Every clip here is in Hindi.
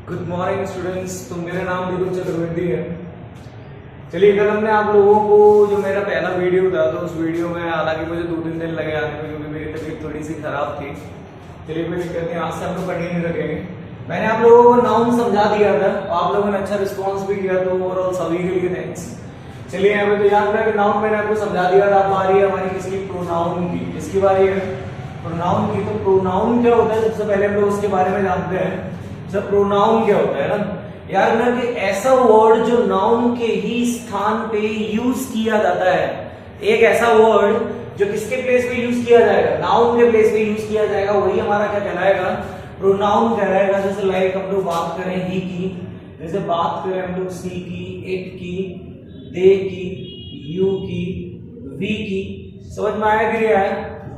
Good morning students. तो मेरा नाम विपुल चतुर्वेदी है। चलिए, कल हमने आप लोगों को जो मेरा पहला वीडियो था, तो उस वीडियो में हालांकि मुझे 2-3 दिन लगे आने में क्योंकि मेरी तबीयत थोड़ी सी खराब थी। चलिए, कोई दिक्कत नहीं, आज से हम लोग कंटिन्यू रखेंगे। मैंने आप लोगों को नाउन समझा दिया था, आप लोगों ने अच्छा रिस्पॉन्स भी किया, तो ओवरऑल सभी के लिए थैंक्स। चलिए, यहाँ पे तो याद रहा कि नाउन मैंने आपको समझा दिया था। अब बारी है हमारी किसकी? प्रोनाउन की। किसकी बारी है? प्रोनाउन की। तो प्रोनाउन क्या होता है, सबसे पहले हम लोग उसके बारे में जानते हैं। सब प्रोनाउन क्या होता है ना यार, ना कि ऐसा वर्ड जो नाउन के ही स्थान पे यूज किया जाता है। एक ऐसा वर्ड जो किसके प्लेस पे यूज किया जाएगा? नाउन के प्लेस पे यूज किया जाएगा, वही हमारा क्या कहलाएगा? प्रोनाउन कहलाएगा। जैसे लाइक हम लोग बात करें ही की, जैसे बात करें हम लोग सी की, इट की, दे की, यू की, वी की। समझ में आया कि है?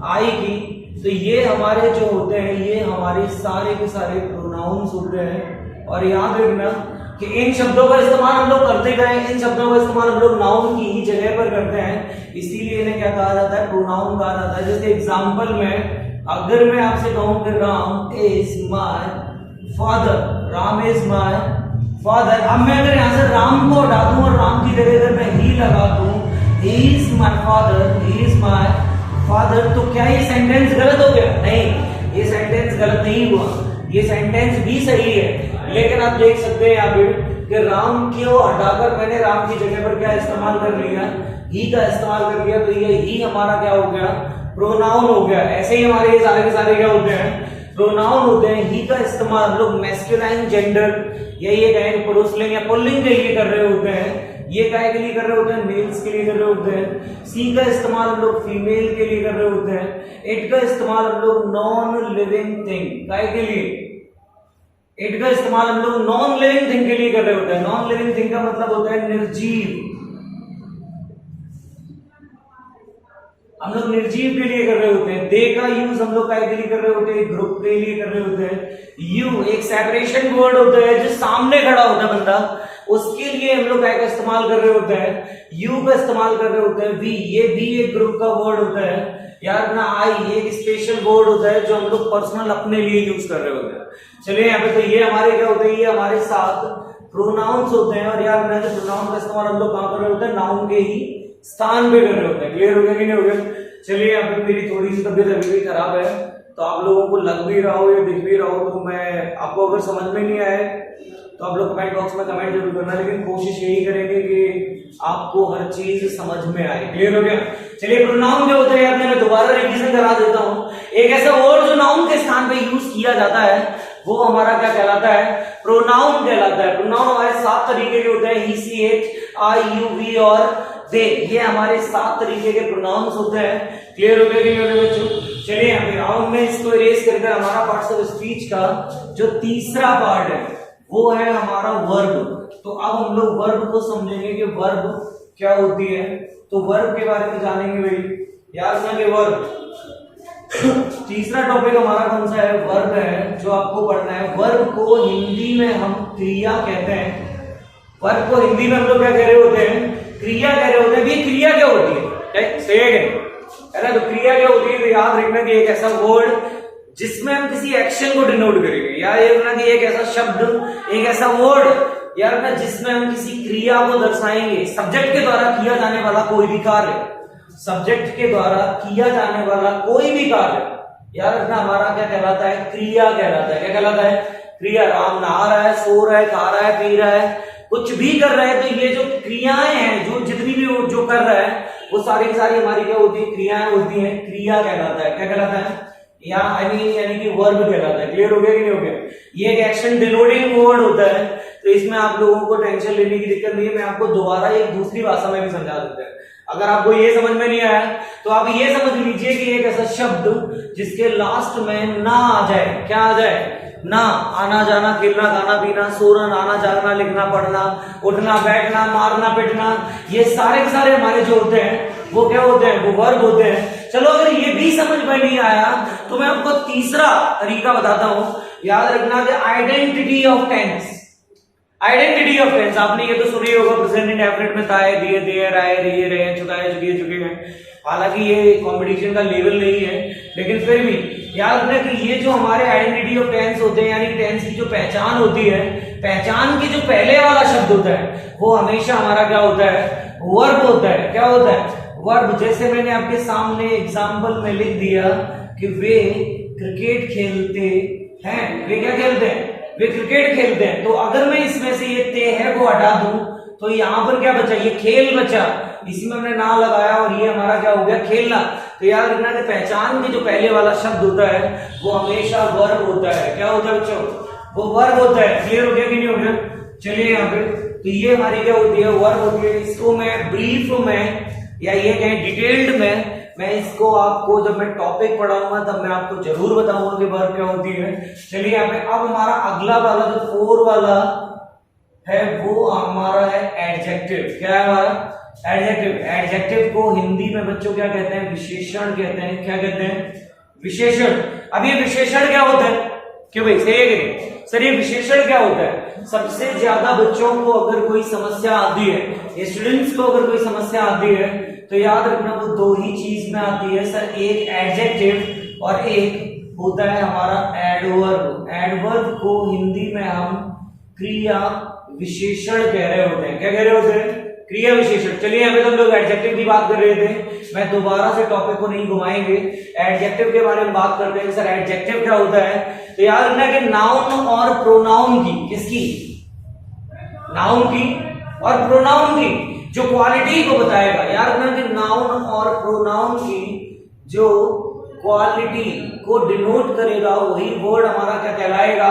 आई की। तो ये हमारे जो होते हैं, ये हमारे सारे के सारे प्रोनाउंस होते हैं। और याद रखना कि इन शब्दों का इस्तेमाल हम लोग करते गए, इन शब्दों का इस्तेमाल हम लोग नाउन की ही जगह पर करते हैं, इसीलिए इन्हें क्या कहा जाता है? प्रोनाउन कहा जाता है। जैसे एग्जांपल में अगर मैं आपसे कहूं कि Ram is my father, Ram is my father, अब मैं अगर यहां से राम को हटा दूं और राम की जगह अगर मैं ही लगा दूं, he is my father, he is my father, तो क्या ये सेंटेंस गलत हो गया? नहीं, ये सेंटेंस गलत नहीं हुआ, ये सेंटेंस भी सही है। लेकिन आप देख सकते हैं यहाँ पे कि राम को हटाकर मैंने राम की जगह पर क्या इस्तेमाल कर लिया? ही का इस्तेमाल कर लिया। तो ये ही हमारा क्या हो गया? प्रोनाउन हो गया। ऐसे ही हमारे ये सारे के सारे क्या होते हैं? प्रोनाउन होते हैं। ही का इस्तेमाल हम लोग मैस्कुलाइन जेंडर या ये कहें पुरुषलिंग या पुल्लिंग के लिए कर रहे होते हैं। ये काय के लिए कर रहे होते हैं? मेल्स के लिए कर रहे होते हैं। सी का इस्तेमाल हम लोग फीमेल के लिए कर रहे होते हैं। इट का इस्तेमाल हम लोग नॉन लिविंग थिंग काय के लिए? इट का इस्तेमाल हम लोग नॉन लिविंग थिंग के लिए कर रहे होते हैं। नॉन लिविंग थिंग का मतलब होता है निर्जीव। हम लोग निर्जीव के लिए कर रहे होते हैं। दे का यूज हम लोग काय के लिए कर रहे होते हैं? ग्रुप के लिए कर रहे होते हैं। यू एक सेपरेशन वर्ड होता है, जो सामने खड़ा होता है बंदा, उसके लिए हम लोग काय का इस्तेमाल कर रहे होते हैं? यू का इस्तेमाल कर रहे होते हैं। वी, ये भी एक ग्रुप का वर्ड होता है यार ना। आई एक स्पेशल वर्ड होता है जो हम लोग पर्सनल अपने लिए यूज कर रहे होते हैं। चलिए यहाँ पे तो ये हमारे क्या होते हैं? ये हमारे साथ प्रोनाउंस होते हैं। और यार ना प्रोनाउन का इस्तेमाल हम लोग कहां कर रहे होते हैं? नाउन के ही स्थान पे कर रहे होते हैं। क्लियर हो गया कि नहीं हो गया? चलिए, यहाँ पे मेरी थोड़ी सी तबीयत अभी भी खराब है, तो आप लोगों को लग भी रहा हो या दिख भी रहा हो, तो मैं आपको अगर समझ में नहीं आए तो आप लोग कमेंट बॉक्स में कमेंट जरूर करना, लेकिन कोशिश यही करेंगे कि आपको हर चीज समझ में आए। क्लियर हो गया? चलिए, प्रोनाउन जो होते हैं मैं दोबारा रिवीजन करा देता हूं। एक ऐसा वर्ड जो नाउन के स्थान पे यूज किया जाता है, वो हमारा क्या कहलाता है? प्रोनाउन कहलाता है। प्रोनाउन हमारे 7 तरीके के होते हैं। ही, सी, इट, आई, यू, वी और दे। ये हमारे 7 तरीके के प्रोनाउंस होते हैं। क्लियर हो गया कि नहीं हो गया बच्चों? चलिए, यहाँ पे राउंड में इसको इरेज करके हमारा पार्ट्स ऑफ स्पीच का जो तीसरा पार्ट है वो है हमारा वर्ब। तो अब हम लोग वर्ब को समझेंगे कि वर्ब क्या होती है। तो वर्ब के बारे में जानेंगे भाई। याद रखना कि वर्ब तीसरा टॉपिक हमारा कौन सा है? वर्ब है, जो आपको पढ़ना है। वर्ब को हिंदी में हम क्रिया कहते हैं। वर्ब को हिंदी में हम लोग क्या कह रहे होते हैं? क्रिया कह रहे होते हैं। भी क्रिया क्या होती है? है ना? तो क्रिया क्या होती है? तो याद रखना कि एक ऐसा वर्ड जिसमें हम किसी एक्शन को डिनोट करेंगे, या ये रखना कि एक ऐसा शब्द, एक ऐसा वर्ड यार ना जिसमें हम किसी क्रिया को दर्शाएंगे। सब्जेक्ट के द्वारा किया जाने वाला कोई भी कार्य, सब्जेक्ट के द्वारा किया जाने वाला कोई भी कार्य यार रखना हमारा क्या कहलाता है? क्रिया कहलाता है। क्या कहलाता है? क्रिया। राम नहा रहा है, सो रहा है, खा रहा है, पी रहा है, कुछ भी कर रहा है, तो ये जो क्रियाएं हैं, जो जितनी भी जो कर रहा है, वो सारी की सारी हमारी क्या होती है? क्रियाएं होती हैं। क्रिया कहलाता है। क्या कहलाता है? या यानी कि वर्ब कहलाता है। क्लियर हो गया कि नहीं हो गया? ये एक एक्शन डिनोटिंग वर्ड होता है, तो इसमें आप लोगों को टेंशन लेने की दिक्कत नहीं है। मैं आपको दोबारा एक दूसरी भाषा में भी समझा देता है। अगर आपको ये समझ में नहीं आया तो आप ये समझ लीजिए कि एक ऐसा शब्द जिसके लास्ट में ना आ जाए। क्या आ जाए? ना। आना जाना, खेलना, खाना पीना, सोना, नहाना, जागना, लिखना, पढ़ना, उठना, बैठना, मारना, पिटना, ये सारे के सारे हमारे जो होते हैं वो क्या होते हैं? वो वर्ब होते हैं। चलो, अगर ये भी समझ में नहीं आया तो मैं आपको तीसरा तरीका बताता हूं। याद रखना कि identity of tense. Identity of tense आपने ये तो सुनी होगा, प्रेजेंट इंडेफिनिट में ताए, दिए, देर, आए, रहिए, रहे, चुकाए, चुके, चुके हैं। हालांकि ये कंपटीशन का लेवल नहीं है, लेकिन फिर भी याद रखना कि ये जो हमारे आइडेंटिटी ऑफ टेंस होते हैं, यानी टेंस की जो पहचान होती है, पहचान की जो पहले वाला शब्द होता है वो हमेशा हमारा क्या होता है, वर्ब होता है। क्या होता है, वर्ब। जैसे मैंने आपके सामने एग्जांपल में लिख दिया कि वे क्रिकेट खेलते हैं। वे क्या खेलते हैं, वे क्रिकेट खेलते हैं। तो अगर मैं इसमें से ये ते है को हटा दूं तो यहां पर क्या बचा, ये खेल बचा, इसमें हमने ना लगाया और ये हमारा क्या हो गया, खेलना। तो याद रखना कि पहचान के जो पहले वाला शब्द होता है वो हमेशा वर्ब होता है। क्या होता है बच्चों, वो वर्ब होता है। क्लियर हो गया कि नहीं हो गया? चलिए यहाँ पे, तो ये हमारी क्या होती है, वर्ब होती है। इसको मैं ब्रीफ में या ये कहें डिटेल्ड में, मैं इसको आपको जब मैं टॉपिक पढ़ाऊंगा तब मैं आपको जरूर बताऊंगा कि वर्ब क्या होती है। चलिए यहाँ पे अब हमारा अगला वाला जो 4 वाला है वो हमारा है एडजेक्टिव। क्या है हमारा, एडजेक्टिव। एडजेक्टिव को हिंदी में बच्चों क्या कहते हैं, विशेषण कहते हैं। क्या कहते हैं, विशेषण। अब ये विशेषण क्या होता है, क्यों भाई सही सर, ये विशेषण क्या होता है? सबसे ज्यादा बच्चों को अगर कोई समस्या आती है, स्टूडेंट्स को अगर कोई समस्या आती है, तो याद रखना वो 2 ही चीज में आती है सर, एक एडजेक्टिव और एक होता है हमारा एडवर्ब। एडवर्ब को हिंदी में हम क्रिया विशेषण कह रहे होते हैं। क्या कह रहे होते हैं, क्रिया विशेषण। चलिए यहाँ पे तो हम लोग एडजेक्टिव की बात कर रहे थे, मैं दोबारा से टॉपिक को नहीं घुमाएंगे, एडजेक्टिव के बारे में बात करते हैं। सर एडजेक्टिव क्या होता है, तो याद रखना कि नाउन और प्रोनाउन की, किसकी, नाउन की और प्रोनाउन की जो क्वालिटी को बताएगा। याद रखना कि नाउन और प्रोनाउन की जो क्वालिटी को डिनोट करेगा वही वर्ड हमारा क्या कहलाएगा,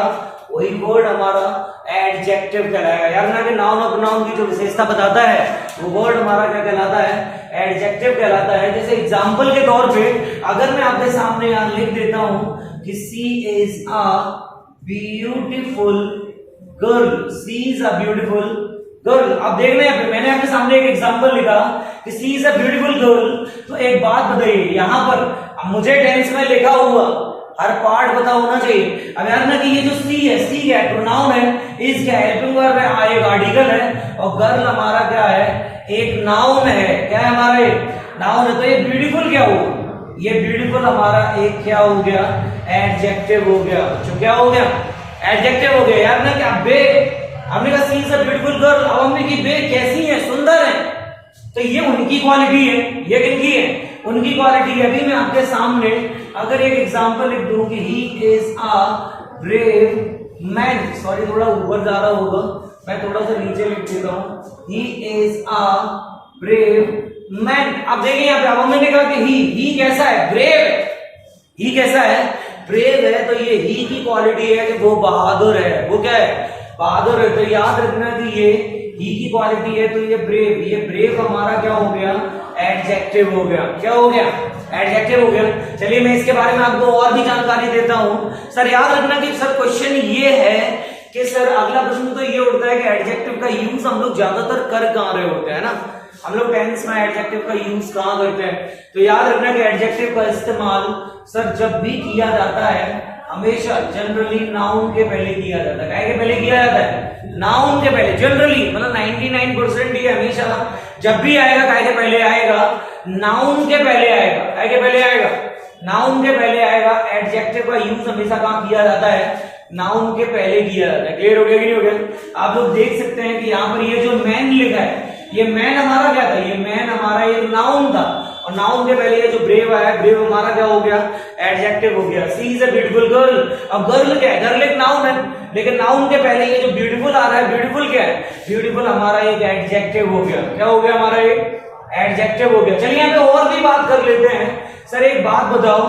वही वर्ड हमारा एडजेक्टिव कहलाएगा। याद रखना कि नाउन और प्रोनाउन की जो विशेषता बताता है वो वर्ड हमारा क्या कहलाता है, एडजेक्टिव कहलाता है। जैसे एग्जांपल के तौर पे अगर मैं आपके सामने यहां लिख देता हूं कि she is a beautiful girl, she is a beautiful girl. अब देख रहे हैं मैंने आपके सामने एक एग्जांपल लिखा कि she is a beautiful girl, तो एक बात बताइए यहां पर मुझे टेंस में लिखा हुआ हर पार्ट पता होना चाहिए। अब याद ना कि ये जो सी है, सी क्या है, प्रोनाउन है, इज क्या है, हेल्पिंग वर्ब है, एक आर्टिकल है, और गर्ल हमारा क्या है, एक नाउन है। क्या है हमारा, एक नाउन है। तो ये ब्यूटीफुल क्या हो, ये ब्यूटीफुल हमारा एक क्या हो गया, एडजेक्टिव हो गया। जो क्या हो गया, एडजेक्टिव हो गया। याद ना कि अब बे, हमने कहा सी इज अ ब्यूटीफुल गर्ल, अब हमने की बे कैसी है, सुंदर है, तो ये उनकी क्वालिटी है। ये किनकी है, उनकी क्वालिटी है। अभी मैं आपके सामने अगर एक एग्जांपल लिख दूं कि he is a brave man, sorry थोड़ा ऊपर जा रहा होगा, मैं थोड़ा सा नीचे लिख देता हूं, he is a brave man. अब देखिए यहाँ पे, अब मैंने कहा कि ही कैसा है, ब्रेव है। ही कैसा है, ब्रेव है, तो ये ही की क्वालिटी है कि वो बहादुर है। वो क्या है, बहादुर है। तो याद रखना कि ये ही की क्वालिटी है, तो ये ब्रेव, ये ब्रेव हमारा क्या हो गया, एडजेक्टिव हो गया। क्या हो गया, एडजेक्टिव हो गया। चलिए मैं इसके बारे में आपको और भी जानकारी देता हूं। सर याद रखना कि सर क्वेश्चन ये है कि सर अगला प्रश्न तो ये उठता है कि एडजेक्टिव का यूज हम लोग ज्यादातर कर कहां रहे होते हैं ना, हम लोग टेंस में एडजेक्टिव का यूज कहां करते हैं। तो याद रखना कि एडजेक्टिव का इस्तेमाल सर जब भी किया जाता है हमेशा जनरली नाउन के पहले किया जाता है। क्या के पहले किया जाता है, नाउन के पहले। जनरली मतलब 99% ये हमेशा जब भी आएगा काय के पहले आएगा, नाउन के पहले आएगा। काय के पहले आएगा, नाउन के पहले आएगा। एडजेक्टिव का यूज हमेशा कहां किया जाता है, नाउन के पहले किया जाता है। क्लियर हो गया कि नहीं हो गया? आप लोग देख सकते हैं कि यहाँ पर ये जो मैन लिखा है, ये मैन हमारा क्या था, ये मैन हमारा एक नाउन था, और नाउन के पहले ये जो ब्रेव आया, ब्रेव हमारा क्या हो गया, एडजेक्टिव हो गया। सी इज अ ब्यूटीफुल गर्ल, अब गर्ल क्या है, गर्ल एक नाउन है, लेकिन नाउन के पहले ये जो ब्यूटीफुल आ रहा है, ब्यूटीफुल क्या है, ब्यूटीफुल हमारा एक एडजेक्टिव हो गया। क्या हो गया, हमारा एक एडजेक्टिव हो गया। चलिए यहाँ पे और भी बात कर लेते हैं। सर एक बात बताओ,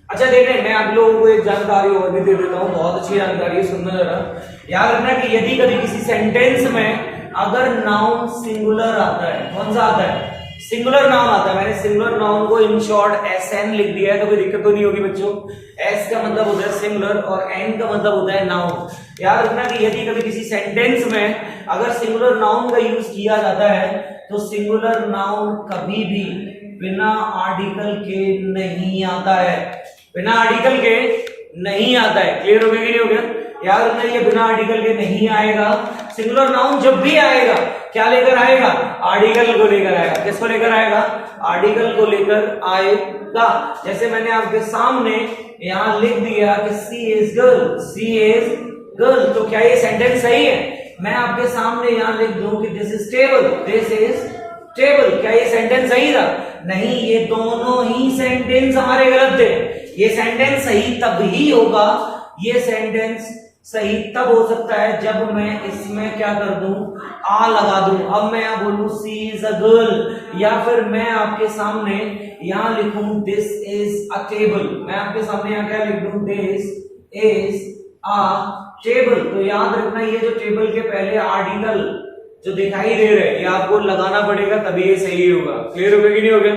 अच्छा देखें मैं आप लोगों को एक जानकारी और भी दे देता हूँ, बहुत अच्छी जानकारी है, सुनना जरा। याद रखना कि यदि कभी किसी सेंटेंस में अगर नाउन सिंगुलर आता है, कौन सा आता है, सिंगुलर नाउन आता है, मैंने सिंगुलर नाउन को इन शॉर्ट एसएन लिख दिया है, तो कोई दिक्कत तो नहीं होगी बच्चों। एस का मतलब होता है सिंगुलर और एन का मतलब होता है नाउन। याद रखना कि यदि कभी किसी सेंटेंस में अगर सिंगुलर नाउन का यूज किया जाता है तो सिंगुलर नाउन कभी भी बिना आर्टिकल के नहीं आता है, बिना आर्टिकल के नहीं आता है। क्लियर हो गया कि नहीं हो गया? याद रखना ये बिना आर्टिकल के नहीं आएगा। सिंगुलर नाउन जब भी आएगा क्या लेकर आएगा? आर्टिकल को लेकर आएगा। किसको लेकर आएगा? आर्टिकल को लेकर आएगा। जैसे मैंने आपके सामने यहां लिख दिया कि she is girl, she is girl, तो क्या ये सेंटेंस सही है? मैं आपके सामने यहां लिख दूं कि this is table, this is table, क्या ये सेंटेंस सही था? नहीं, ये दोनों ही सेंटेंस हमारे गलत थे। ये सेंटेंस सही तब ही होगा, ये सेंटेंस सही तब हो सकता है जब मैं इसमें क्या कर दूं? आ लगा दूं। अब मैं यहां बोलूं सी इज अ गर्ल, या फिर मैं आपके सामने यहां लिखूं दिस इज अ टेबल। मैं आपके सामने यहां क्या लिख दूं? This is a table. तो याद रखना ये जो टेबल के पहले आर्टिकल जो दिखाई दे रहे हैं ये आपको लगाना पड़ेगा, तभी ये सही होगा। क्लियर हो गया कि नहीं हो गया?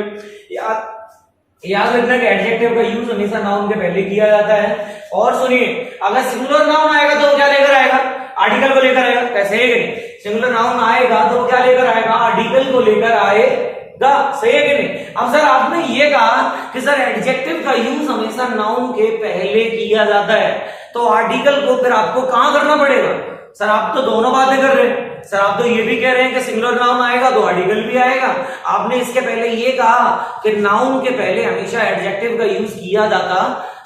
याद रखना कि एडजेक्टिव का यूज हमेशा नाउन के पहले किया जाता है। और सुनिए, अगर सिंगुलर नाउन आएगा तो क्या लेकर आएगा? आर्टिकल को लेकर आएगा। कैसे है कि नहीं? सिंगुलर नाउन आएगा तो क्या लेकर आएगा? आर्टिकल को लेकर आएगा। सही है कि नहीं? अब सर आपने ये कहा कि सर एडजेक्टिव का यूज हमेशा नाउन के पहले किया जाता है, तो आर्टिकल को फिर आपको कहां करना पड़ेगा? सर आप तो दोनों बातें कर रहे हैं। सर आप तो ये भी कह रहे हैं कि सिंगुलर नाउन आएगा तो आर्टिकल भी आएगा। आपने इसके पहले ये कहा कि नाउन के पहले हमेशा एडजेक्टिव का यूज किया जाता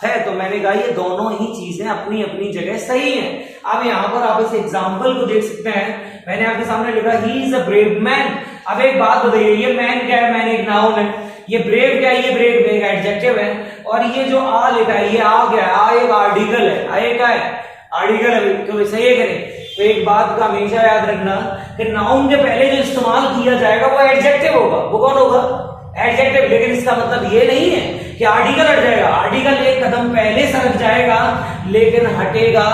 है, तो मैंने कहा ये दोनों ही चीजें अपनी अपनी जगह सही हैं। अब यहाँ पर आप इस एग्जाम्पल को देख सकते हैं। मैंने आपके सामने लिखा he is a brave man. अब एक बात बताइए, ये मैन क्या है? मैन एक नाउन है। ये ब्रेव क्या है? ये ब्रेव एक एडजेक्टिव है। और ये जो आ लिखा है, ये आ क्या है? आ एक आर्टिकल है। आ एक क्या है? आर्टिकल है। तो सही है करें तो एक बात का हमेशा याद रखना कि नाउन के पहले जो इस्तेमाल किया जाएगा वो एडजेक्टिव होगा। वो कौन होगा? एडजेक्टिव। लेकिन इसका मतलब ये नहीं है कि आर्टिकल हट जाएगा। आर्टिकल एक कदम पहले सरक जाएगा लेकिन हटेगा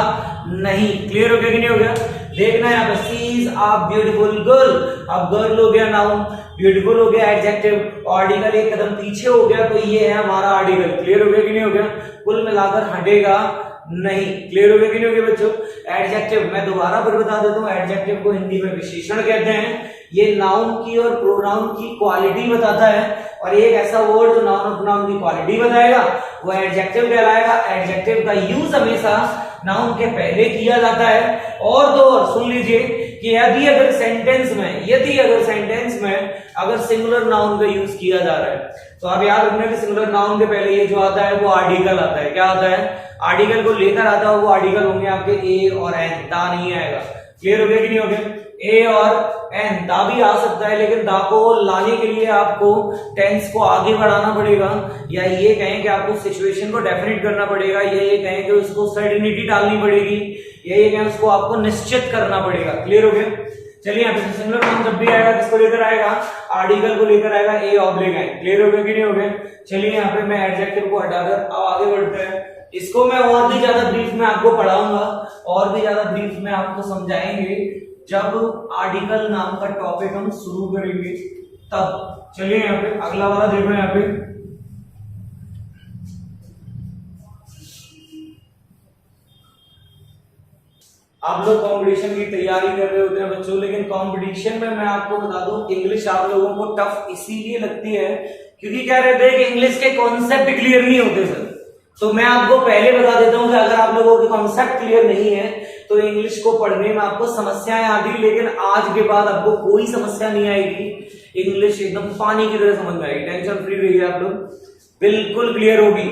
नहीं। क्लियर हो गया कि नहीं हो गया? देखना यहाँ पे सी इज अ ब्यूटीफुल गर्ल। अब गर्ल हो गया नाउन, ब्यूटीफुल हो गया एडजेक्टिव, आर्टिकल एक कदम पीछे हो गया, तो ये है हमारा आर्टिकल। क्लियर हो गया कि नहीं हो गया? कुल मिलाकर हटेगा नहीं। क्लियर हो गया कि नहीं हो गया बच्चों? एडजेक्टिव मैं दोबारा फिर बता देता हूँ, एडजेक्टिव को हिंदी में विशेषण कहते हैं। ये नाउन की और प्रोनाउन की क्वालिटी बताता है, और एक ऐसा वर्ड जो नाउन और प्रोनाउन की क्वालिटी बताएगा वो एडजेक्टिव कहलाएगा। एडजेक्टिव का यूज हमेशा नाउन के पहले किया जाता है। और तो और सुन लीजिए कि यदि अगर सेंटेंस में अगर सिंगुलर नाउन का यूज किया जा रहा है तो आप याद रखना कि सिंगुलर नाउन के पहले ये जो आता है वो आर्टिकल आता है। क्या आता है? आर्टिकल को लेकर आता है। वो आर्टिकल होंगे आपके ए और एन, दा नहीं आएगा। क्लियर हो गया कि नहीं हो गया? ए और एन, दा भी आ सकता है, लेकिन दा को लाने के लिए आपको टेंस को आगे बढ़ाना पड़ेगा, या ये कहें कि आपको सिचुएशन को डेफिनेट करना पड़ेगा, या ये कहें कि उसको सर्टेनिटी डालनी पड़ेगी, या ये कहें उसको आपको निश्चित करना पड़ेगा। क्लियर हो गया? चलिए यहाँ पे सिंगुलर नाउन जब भी आएगा किसको लेकर आएगा? आर्टिकल को लेकर आएगा, ए ऑब्लिक एन। क्लियर हो गया कि नहीं हो गया? चलिए यहाँ पे मैं एडजेक्टिव को हटाकर अब आगे बढ़ते हैं। इसको मैं और भी ज्यादा ब्रीफ में आपको पढ़ाऊंगा, और भी ज्यादा ब्रीफ में आपको समझाएंगे जब आर्टिकल नाम का टॉपिक हम शुरू करेंगे तब। चलिए यहाँ पे अगला वाला देखो। यहाँ पे आप लोग कंपटीशन की तैयारी कर रहे होते हैं बच्चों, लेकिन कंपटीशन में मैं आपको बता दूं इंग्लिश आप लोगों को टफ इसीलिए लगती है क्योंकि क्या रहते हैं कि इंग्लिश के कॉन्सेप्ट क्लियर नहीं होते सर। तो मैं आपको पहले बता देता हूं कि अगर आप लोगों के कॉन्सेप्ट क्लियर नहीं है तो इंग्लिश को पढ़ने में आपको समस्याएं आती, लेकिन आज के बाद आपको कोई समस्या नहीं आएगी। इंग्लिश एकदम पानी की तरह समझ में आएगी। टेंशन फ्री रहिए आप लोग, बिल्कुल क्लियर होगी,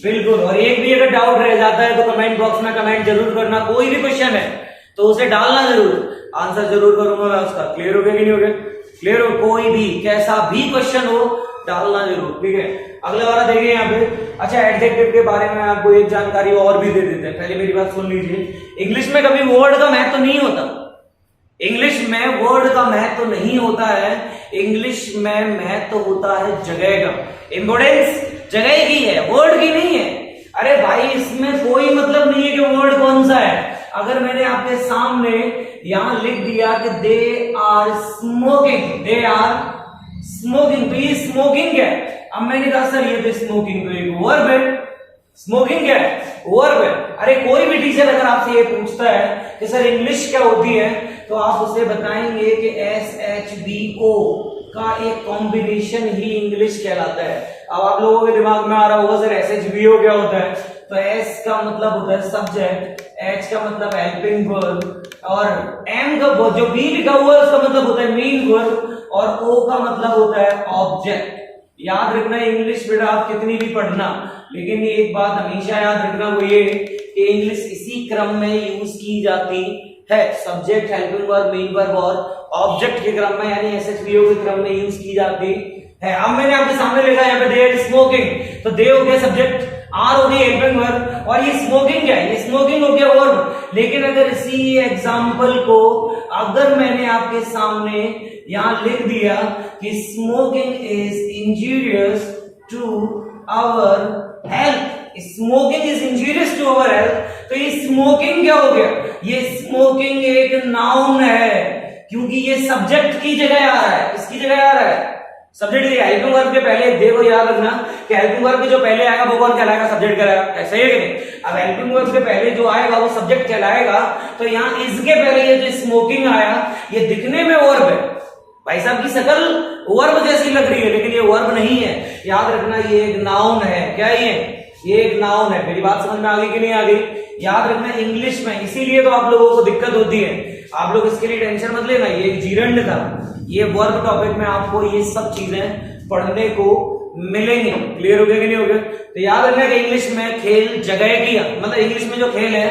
बिल्कुल। और एक भी अगर डाउट रह जाता है तो कमेंट बॉक्स में कमेंट जरूर करना। कोई भी क्वेश्चन है तो उसे डालना जरूर, आंसर जरूर करूंगा मैं उसका। क्लियर हो गया कि नहीं हो गया? क्लियर हो? कोई भी कैसा भी क्वेश्चन हो डालना जरूर, ठीक है? अगला वाला देखिए यहाँ पे। अच्छा, एडजेक्टिव के बारे में आपको एक जानकारी और भी दे देते हैं। पहले मेरी बात सुन लीजिए। इंग्लिश में कभी वर्ड का महत्व नहीं होता। इंग्लिश में वर्ड का महत्व नहीं होता है। इंग्लिश में महत्व होता है जगह का। इंपोर्टेंस जगह की है, वर्ड की नहीं है। अरे भाई, इसमें कोई मतलब नहीं है कि वर्ड कौन सा है। अगर मैंने आपके सामने यहां लिख दिया कि they are smoking, they are smoking, तो ये स्मोकिंग क्या है? अब मैंने कहा सर ये तो स्मोकिंग तो एक वर्ब है। स्मोकिंग क्या है? वर्ब है। अरे कोई भी टीचर अगर आपसे ये पूछता है कि सर इंग्लिश क्या होती है, तो आप उसे बताएंगे कि SHBO का एक कॉम्बिनेशन ही इंग्लिश कहलाता है। अब आप लोगों के दिमाग में आ रहा होगा सर SHBO क्या होता है? तो S का मतलब होता है सब्जेक्ट, एच का मतलब हेल्पिंग वर्ब, और एम का जो बी लिखा हुआ है उसका मतलब होता है मेन वर्ब, और ओ का मतलब होता है ऑब्जेक्ट। याद रखना इंग्लिश बेटा आप कितनी भी पढ़ना, लेकिन एक बात हमेशा याद रखना वो ये कि इंग्लिश इसी क्रम में यूज की जाती है, subject, helping verb, main verb और ऑब्जेक्ट के क्रम में, यानी एसएचवीओ के क्रम में यूज की जाती है। अब मैंने आपके सामने लिखा यहाँ पे दे आर स्मोकिंग, तो दे हो गया सब्जेक्ट, आर हो गई हेल्पिंग वर्ब, और ये स्मोकिंग क्या है, ये स्मोकिंग हो गया वर्ब। लेकिन अगर इसी एग्जांपल को अगर मैंने आपके सामने यहां लिख दिया कि smoking is injurious to our health, smoking is injurious to our health, तो ये स्मोकिंग क्या हो गया, ये स्मोकिंग एक नाउन है, क्योंकि ये सब्जेक्ट की जगह आ रहा है। किसकी जगह आ रहा है, सब्जेक्ट। हेल्पिंग वर्ब के पहले देखो, याद रखना कि हेल्पिंग वर्ब के जो पहले आएगा वो कौन कहलाएगा, सब्जेक्ट कहलाएगा, सही है कि नहीं। अब हेल्पिंग वर्ब के पहले जो आएगा वो सब्जेक्ट कहलाएगा, तो यहाँ इसके पहले ये जो स्मोकिंग आया, ये दिखने में वर्ब है, भाई साहब की शकल वर्ब जैसी लग रही है, लेकिन ये वर्ब नहीं है। याद रखना ये एक नाउन है। क्या ये एक नाउन है। मेरी बात समझ में आ गई कि नहीं आ गई। याद रखना इंग्लिश में, इसीलिए तो आप लोगों को दिक्कत होती है, आप लोग इसके लिए टेंशन मत लेना, ये एक जीरंड था। ये वर्ब टॉपिक में आपको ये सब चीजें पढ़ने को मिलेंगे। क्लियर हो गया कि नहीं हो गया। तो याद रखना कि इंग्लिश में खेल जगह की, मतलब इंग्लिश में जो खेल है,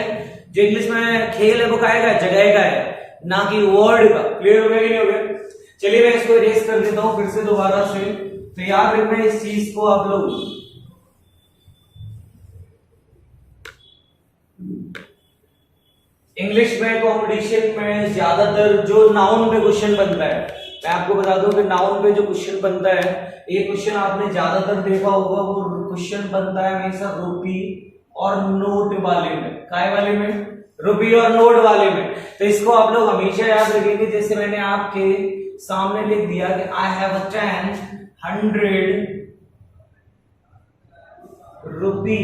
जो इंग्लिश में खेल है वो का है, जगह का है, ना कि वर्ड का। क्लियर हो गया कि नहीं हो गया। चलिए मैं इसको इरेज कर देता हूं फिर से दोबारा से। तो याद रखना इस चीज को आप लोग, इंग्लिश में कंपटीशन में ज्यादातर जो नाउन पे क्वेश्चन बनता है, मैं आपको बता दूं कि नाउन पे जो क्वेश्चन बनता है, ये क्वेश्चन आपने ज्यादातर देखा होगा, वो क्वेश्चन बनता है हमेशा रुपी और नोट वाले में। काय वाले में, रुपी और नोट वाले में। तो इसको आप लोग हमेशा याद रखेंगे। जैसे मैंने आपके सामने लिख दिया कि आई हैव अ 100 रुपी,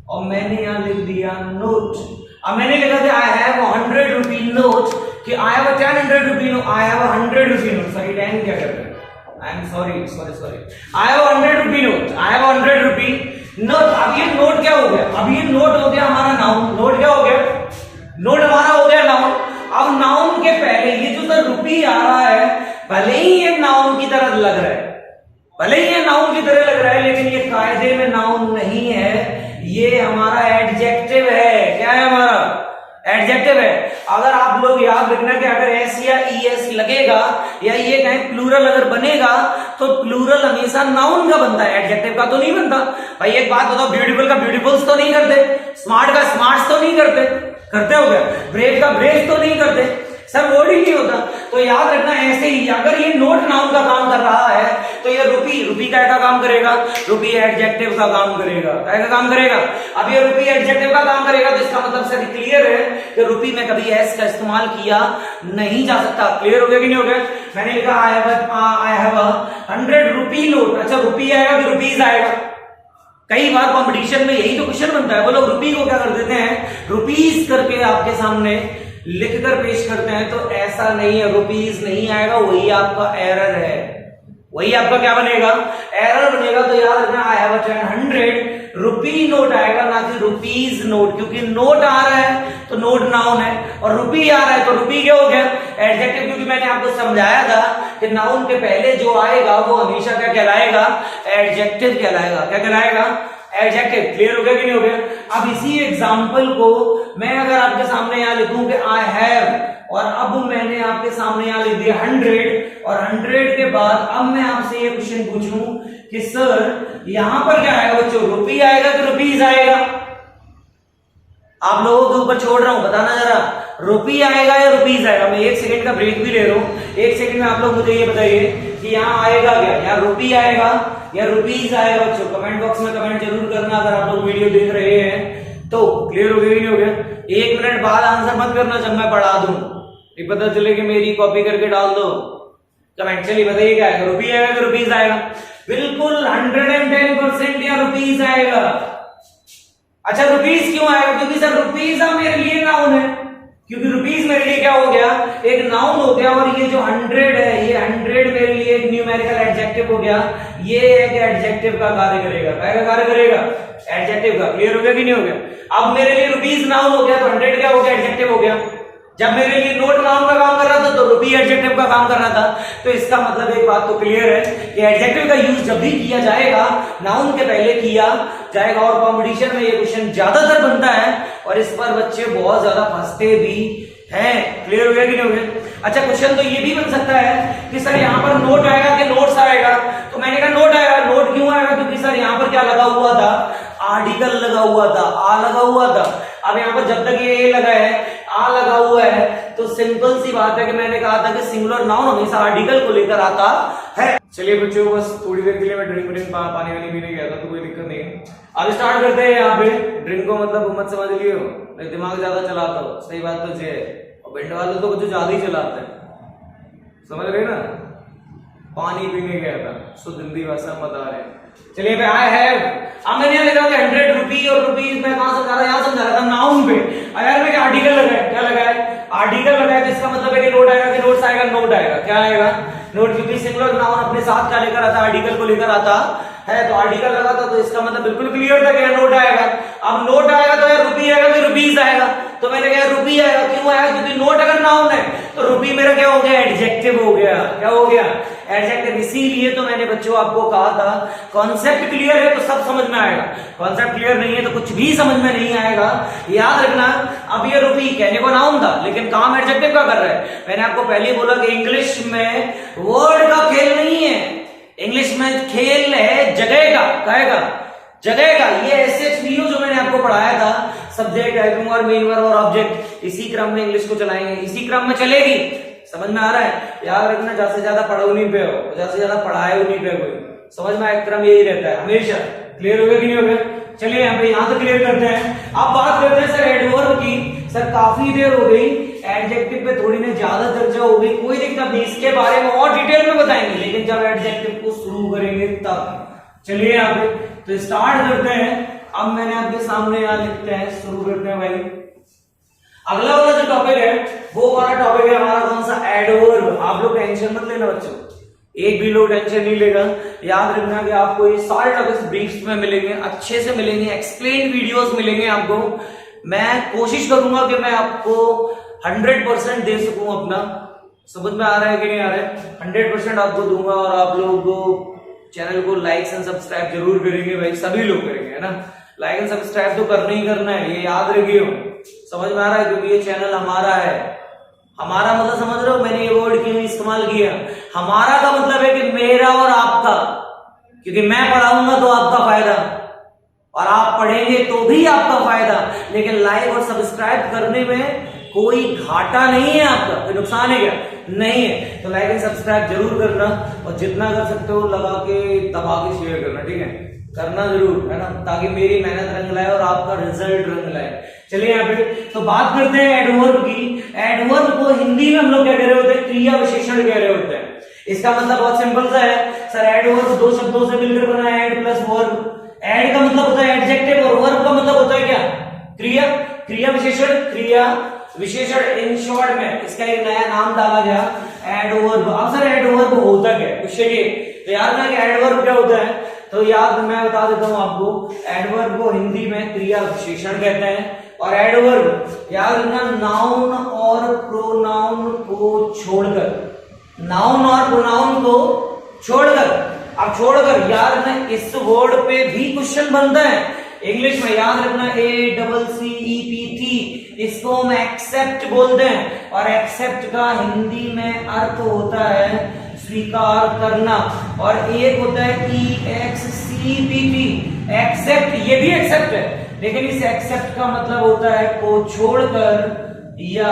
और मैंने यहां लिख दिया नोट। अब मैंने लिखा था आई हैव 100 रुपी नोट, कि I have 100 rupee note, I have 100 rupee note, sorry 10 क्या करते हैं, I am sorry, I have 100 rupee note, I have 100 rupee note. अब ये नोट क्या हो गया, अब ये नोट हो गया हमारा नाउन। नोट क्या हो गया, नोट हमारा हो गया नाउन। अब नाउन के पहले ये जो सर रुपी आ रहा है, भले ही ये नाउन की तरह लग रहा है, भले ही ये नाउन की तरह लग रहा है, लेकिन ये कायदे में नाउन नहीं है, ये हमारा एडजेक्टिव है। क्या है, हमारा एडजेक्टिव है। अगर आप लोग याद रखना कि अगर एस या ईएस लगेगा, या ये कहें प्लूरल अगर बनेगा, तो प्लूरल हमेशा नाउन का बनता है, एडजेक्टिव का तो नहीं बनता। भाई एक बात बताओ, ब्यूटीफुल का ब्यूटीफुल्स तो नहीं करते, स्मार्ट का स्मार्ट्स तो नहीं करते, करते हो क्या, ब्रेव का ब्रेव तो नहीं करते, सर वर्ड ही नहीं होता। तो याद रखना ऐसे ही अगर ये नोट नाउन का काम कर रहा है, तो ये रुपी क्या का काम करेगा, रुपी एडजेक्टिव का काम करेगा। क्या का काम करेगा, अब ये रुपी एडजेक्टिव का काम करेगा, तो इसका मतलब सर क्लियर है कि रुपी में कभी एस का इस्तेमाल किया नहीं जा सकता। क्लियर हो गया कि नहीं हो गया। मैंने लिखा आई हैव 100 रुपी नोट। अच्छा रुपी आएगा कि रुपीज आएगा, कई बार कंपटीशन में यही तो क्वेश्चन बनता है, वो लोग रुपी को क्या कर देते हैं, रुपीज करके आपके सामने लिखकर पेश करते हैं। तो ऐसा नहीं है, रुपीज नहीं आएगा, वही आपका एरर है, वही आपका क्या बनेगा, एरर बनेगा। तो याद रखना आई हैव 100 रुपी नोट आएगा, ना कि रुपीज नोट, क्योंकि नोट आ रहा है तो नोट नाउन है, और रुपी आ रहा है तो रुपी क्या हो गया, एडजेक्टिव। क्योंकि मैंने आपको समझाया था कि नाउन के पहले जो आएगा वो हमेशा क्या कहलाएगा, एडजेक्टिव कहलाएगा। क्या कहलाएगा, एडजेक्टिव। क्लियर हो गया कि नहीं हो गया। अब इसी एग्जांपल को मैं अगर आपके सामने यहां लिखूं कि आई हैव, और अब मैंने आपके सामने यहां लिख दिया 100, और 100 के बाद अब मैं आपसे ये क्वेश्चन पूछूं कि सर यहां पर क्या आएगा बच्चों, रुपी आएगा कि रुपीज आएगा। आप लोगों के ऊपर छोड़ रहा हूं, बताना जरा, रुपी आएगा या रुपीज आएगा। मैं 1 सेकंड का ब्रेक भी ले रहा हूं, 1 सेकंड में आप लोग मुझे ये बताइए कि यहाँ आएगा क्या, या रुपी आएगा या रुपीज आएगा। बच्चों कमेंट बॉक्स में कमेंट जरूर करना अगर आप लोग वीडियो देख रहे हैं तो। क्लियर हो गया कि नहीं हो गया। 1 मिनट बाद आंसर मत करना जब मैं पढ़ा दूं, ये पता चले कि मेरी कॉपी करके डाल दो कमेंट। चलिए बताइए क्या आएगा, रुपी आएगा कि रुपीज आएगा। बिल्कुल 110% या रुपीज आएगा। अच्छा रुपीज क्यों आएगा, क्योंकि सर रुपीज मेरे लिए नाउन है, क्योंकि रुपीज मेरे लिए क्या हो गया, एक नाउन हो गया, और ये जो 100 है, ये 100 मेरे लिए एक न्यूमेरिकल एडजेक्टिव हो गया, ये एक एडजेक्टिव का कार्य करेगा। क्या कार्य करेगा? एडजेक्टिव का। क्लियर हो गया कि नहीं हो गया? अब मेरे लिए रुपीज नाउन हो गया तो 100 क्या हो गया? एडजेक्टिव हो गया। जब मेरे लिए नोट नाउन का काम कर रहा था तो रुपी एडजेक्टिव का काम कर रहा था। तो इसका मतलब एक बात तो क्लियर है कि एडजेक्टिव का यूज जब भी किया जाएगा नाउन के पहले किया जाएगा। और कंपटीशन में ये क्वेश्चन ज्यादातर बनता है और इस पर बच्चे बहुत ज्यादा फंसते भी हैं। क्लियर हो गया कि नहीं हो गया? अच्छा, क्वेश्चन तो ये भी बन सकता है कि सर यहाँ पर नोट आएगा कि नोट्स आएगा? तो मैंने कहा नोट आएगा। नोट क्यों आएगा? क्योंकि सर यहाँ पर क्या लगा हुआ था? आर्टिकल लगा हुआ था, आ लगा हुआ था। अब यहाँ पर जब तक ये ए लगा है, आ लगा हुआ है, तो सिंपल सी बात है कि मैंने कहा था कि सिंगुलर नाउन हमेशा आर्टिकल को लेकर आता है। चलिए बच्चों, बस थोड़ी देर के लिए मैं ड्रिंक पानी वानी पीने गया था तो कोई दिक्कत नहीं है। अब स्टार्ट करते हैं। यहाँ पे ड्रिंक को मतलब मत समझ लियो, दिमाग ज्यादा चलाता हो, सही बात तो ये है। और बेंड वाले तो कुछ ज्यादा ही चलाते हैं, समझ रहे ना? पानी पीने गया था, शुद्ध हिंदी भाषा में बता रहे हैं। चलिए भाई, आई हैव, अब मैंने यहाँ लिखा था 100 रुपी और रुपीज मैं कहां समझा रहा? यहाँ समझा रहा था नाउन पे। अगर मैं आर्टिकल लगाया, क्या लगाया? आर्टिकल लगाया, तो इसका मतलब है कि नोट आएगा कि नोट्स आएगा? नोट आएगा। क्या आएगा? नोट, क्योंकि सिंगुलर नाउन अपने साथ क्या लेकर आता? आर्टिकल को लेकर आता है। तो आर्टिकल लगा था तो इसका मतलब बिल्कुल क्लियर था कि नोट आएगा। अब नोट आएगा तो यार रुपी आएगा कि रुपीज आएगा? तो मैंने कहा रुपी आएगा। क्यों आएगा? क्योंकि नोट अगर नाउन है तो रुपी मेरा क्या हो गया? एडजेक्टिव हो गया। क्या हो गया? एडजेक्टिव। इसीलिए तो मैंने बच्चों आपको कहा था कॉन्सेप्ट क्लियर है तो सब समझ में आएगा, कॉन्सेप्ट क्लियर नहीं है तो कुछ भी समझ में नहीं आएगा। याद रखना, अब ये रुपी कहने को नाउन था लेकिन काम एडजेक्टिव का कर रहा है। मैंने आपको पहले ही बोला कि इंग्लिश में वर्ड का खेल नहीं है, इंग्लिश में खेल है जगह का। कहेगा जगह का। ये SHVO जो मैंने आपको पढ़ाया था, subject, helping verb, main verb और ऑब्जेक्ट, इसी क्रम में इंग्लिश को चलाएंगे, इसी क्रम में चलेगी। समझ में आ रहा है? याद रखना, ज्यादा से ज्यादा पढ़ो नहीं पे हो, ज्यादा से ज्यादा पढ़ाए नहीं पे कोई, समझ में आए? क्रम यही रहता है हमेशा। क्लियर हो गया कि नहीं हो गया? चलिए यहाँ पे यहाँ से क्लियर करते हैं। अब बात करते हैं सर एडवर्ब की। सर काफी देर हो गई, एडजेक्टिव पे थोड़ी ना ज्यादा चर्चा हो गई, कोई दिक्कत नहीं, इसके बारे में और डिटेल में बताएंगे लेकिन जब एडजेक्टिव को शुरू करेंगे तब। चलिए यहाँ पे तो स्टार्ट करते हैं। अब मैंने आपके सामने यहाँ लिखते हैं, शुरू करते हैं भाई। अगला वाला जो टॉपिक है वो वाला टॉपिक है हमारा कौन सा? एडवर्ब। आप लोग टेंशन मत लेना बच्चों, एक भी लोग टेंशन नहीं लेगा। याद रखना कि आपको ये सारे टॉपिक्स ब्रीफ्स में मिलेंगे, अच्छे से मिलेंगे, एक्सप्लेन वीडियोस मिलेंगे आपको। मैं कोशिश करूंगा कि मैं आपको 100% दे सकूं अपना। समझ में आ रहा है कि नहीं आ रहा है? 100% आपको दूंगा। और आप लोग चैनल को लाइक एंड सब्सक्राइब जरूर करेंगे भाई, सभी लोग करेंगे, है ना? लाइक एंड सब्सक्राइब तो करना ही करना है, ये याद रखियो। समझ में आ रहा है? क्योंकि ये चैनल हमारा है। हमारा मतलब समझ रहे हो मैंने ये वर्ड क्यों इस्तेमाल किया? हमारा का मतलब है कि मेरा और आपका, क्योंकि मैं पढ़ाऊंगा तो आपका फायदा और आप पढ़ेंगे तो भी आपका फायदा। लेकिन लाइक और सब्सक्राइब करने में कोई घाटा नहीं है आपका, कोई नुकसान है क्या? नहीं है। तो लाइक एंड सब्सक्राइब जरूर करना और जितना कर सकते हो लगा के दबा के शेयर करना, ठीक है? करना जरूर, है ना? ताकि मेरी मेहनत रंग लाए और आपका रिजल्ट रंग लाए। चलिए यहाँ पे तो बात करते हैं एडवर्ब की। एडवर्ब को हिंदी में हम लोग क्या कह रहे होते हैं? क्रिया विशेषण कह रहे होते हैं। इसका मतलब बहुत सिंपल सा है सर, एडवर्ब दो शब्दों से मिलकर बना है, एड प्लस वर्ब। एड का मतलब होता है एडजेक्टिव और वर्ब का मतलब होता है क्या? क्रिया। क्रिया विशेषण, क्रिया विशेषण। इन शॉर्ट में इसका एक नया नाम डाला गया, एडवर्ब। अब सर एडवर्ब होता क्या है? चलिए तो याद ना कि एडवर्ब क्या होता है, तो याद मैं बता देता हूं आपको। एडवर्ब को हिंदी में क्रिया विशेषण कहते हैं। और एडवर्ब याद रखना, नाउन और प्रोनाउन को छोड़कर, नाउन और प्रोनाउन को छोड़कर, अब छोड़कर याद रखना इस वर्ड पे भी क्वेश्चन बनता है इंग्लिश में। याद रखना ACCEPT, इसको हम एक्सेप्ट बोलते हैं और एक्सेप्ट का हिंदी में अर्थ होता है स्वीकार करना। और एक होता है EXCPT, एक्सेप्ट, ये भी एक्सेप्ट है लेकिन इस एक्सेप्ट का मतलब होता है को छोड़कर या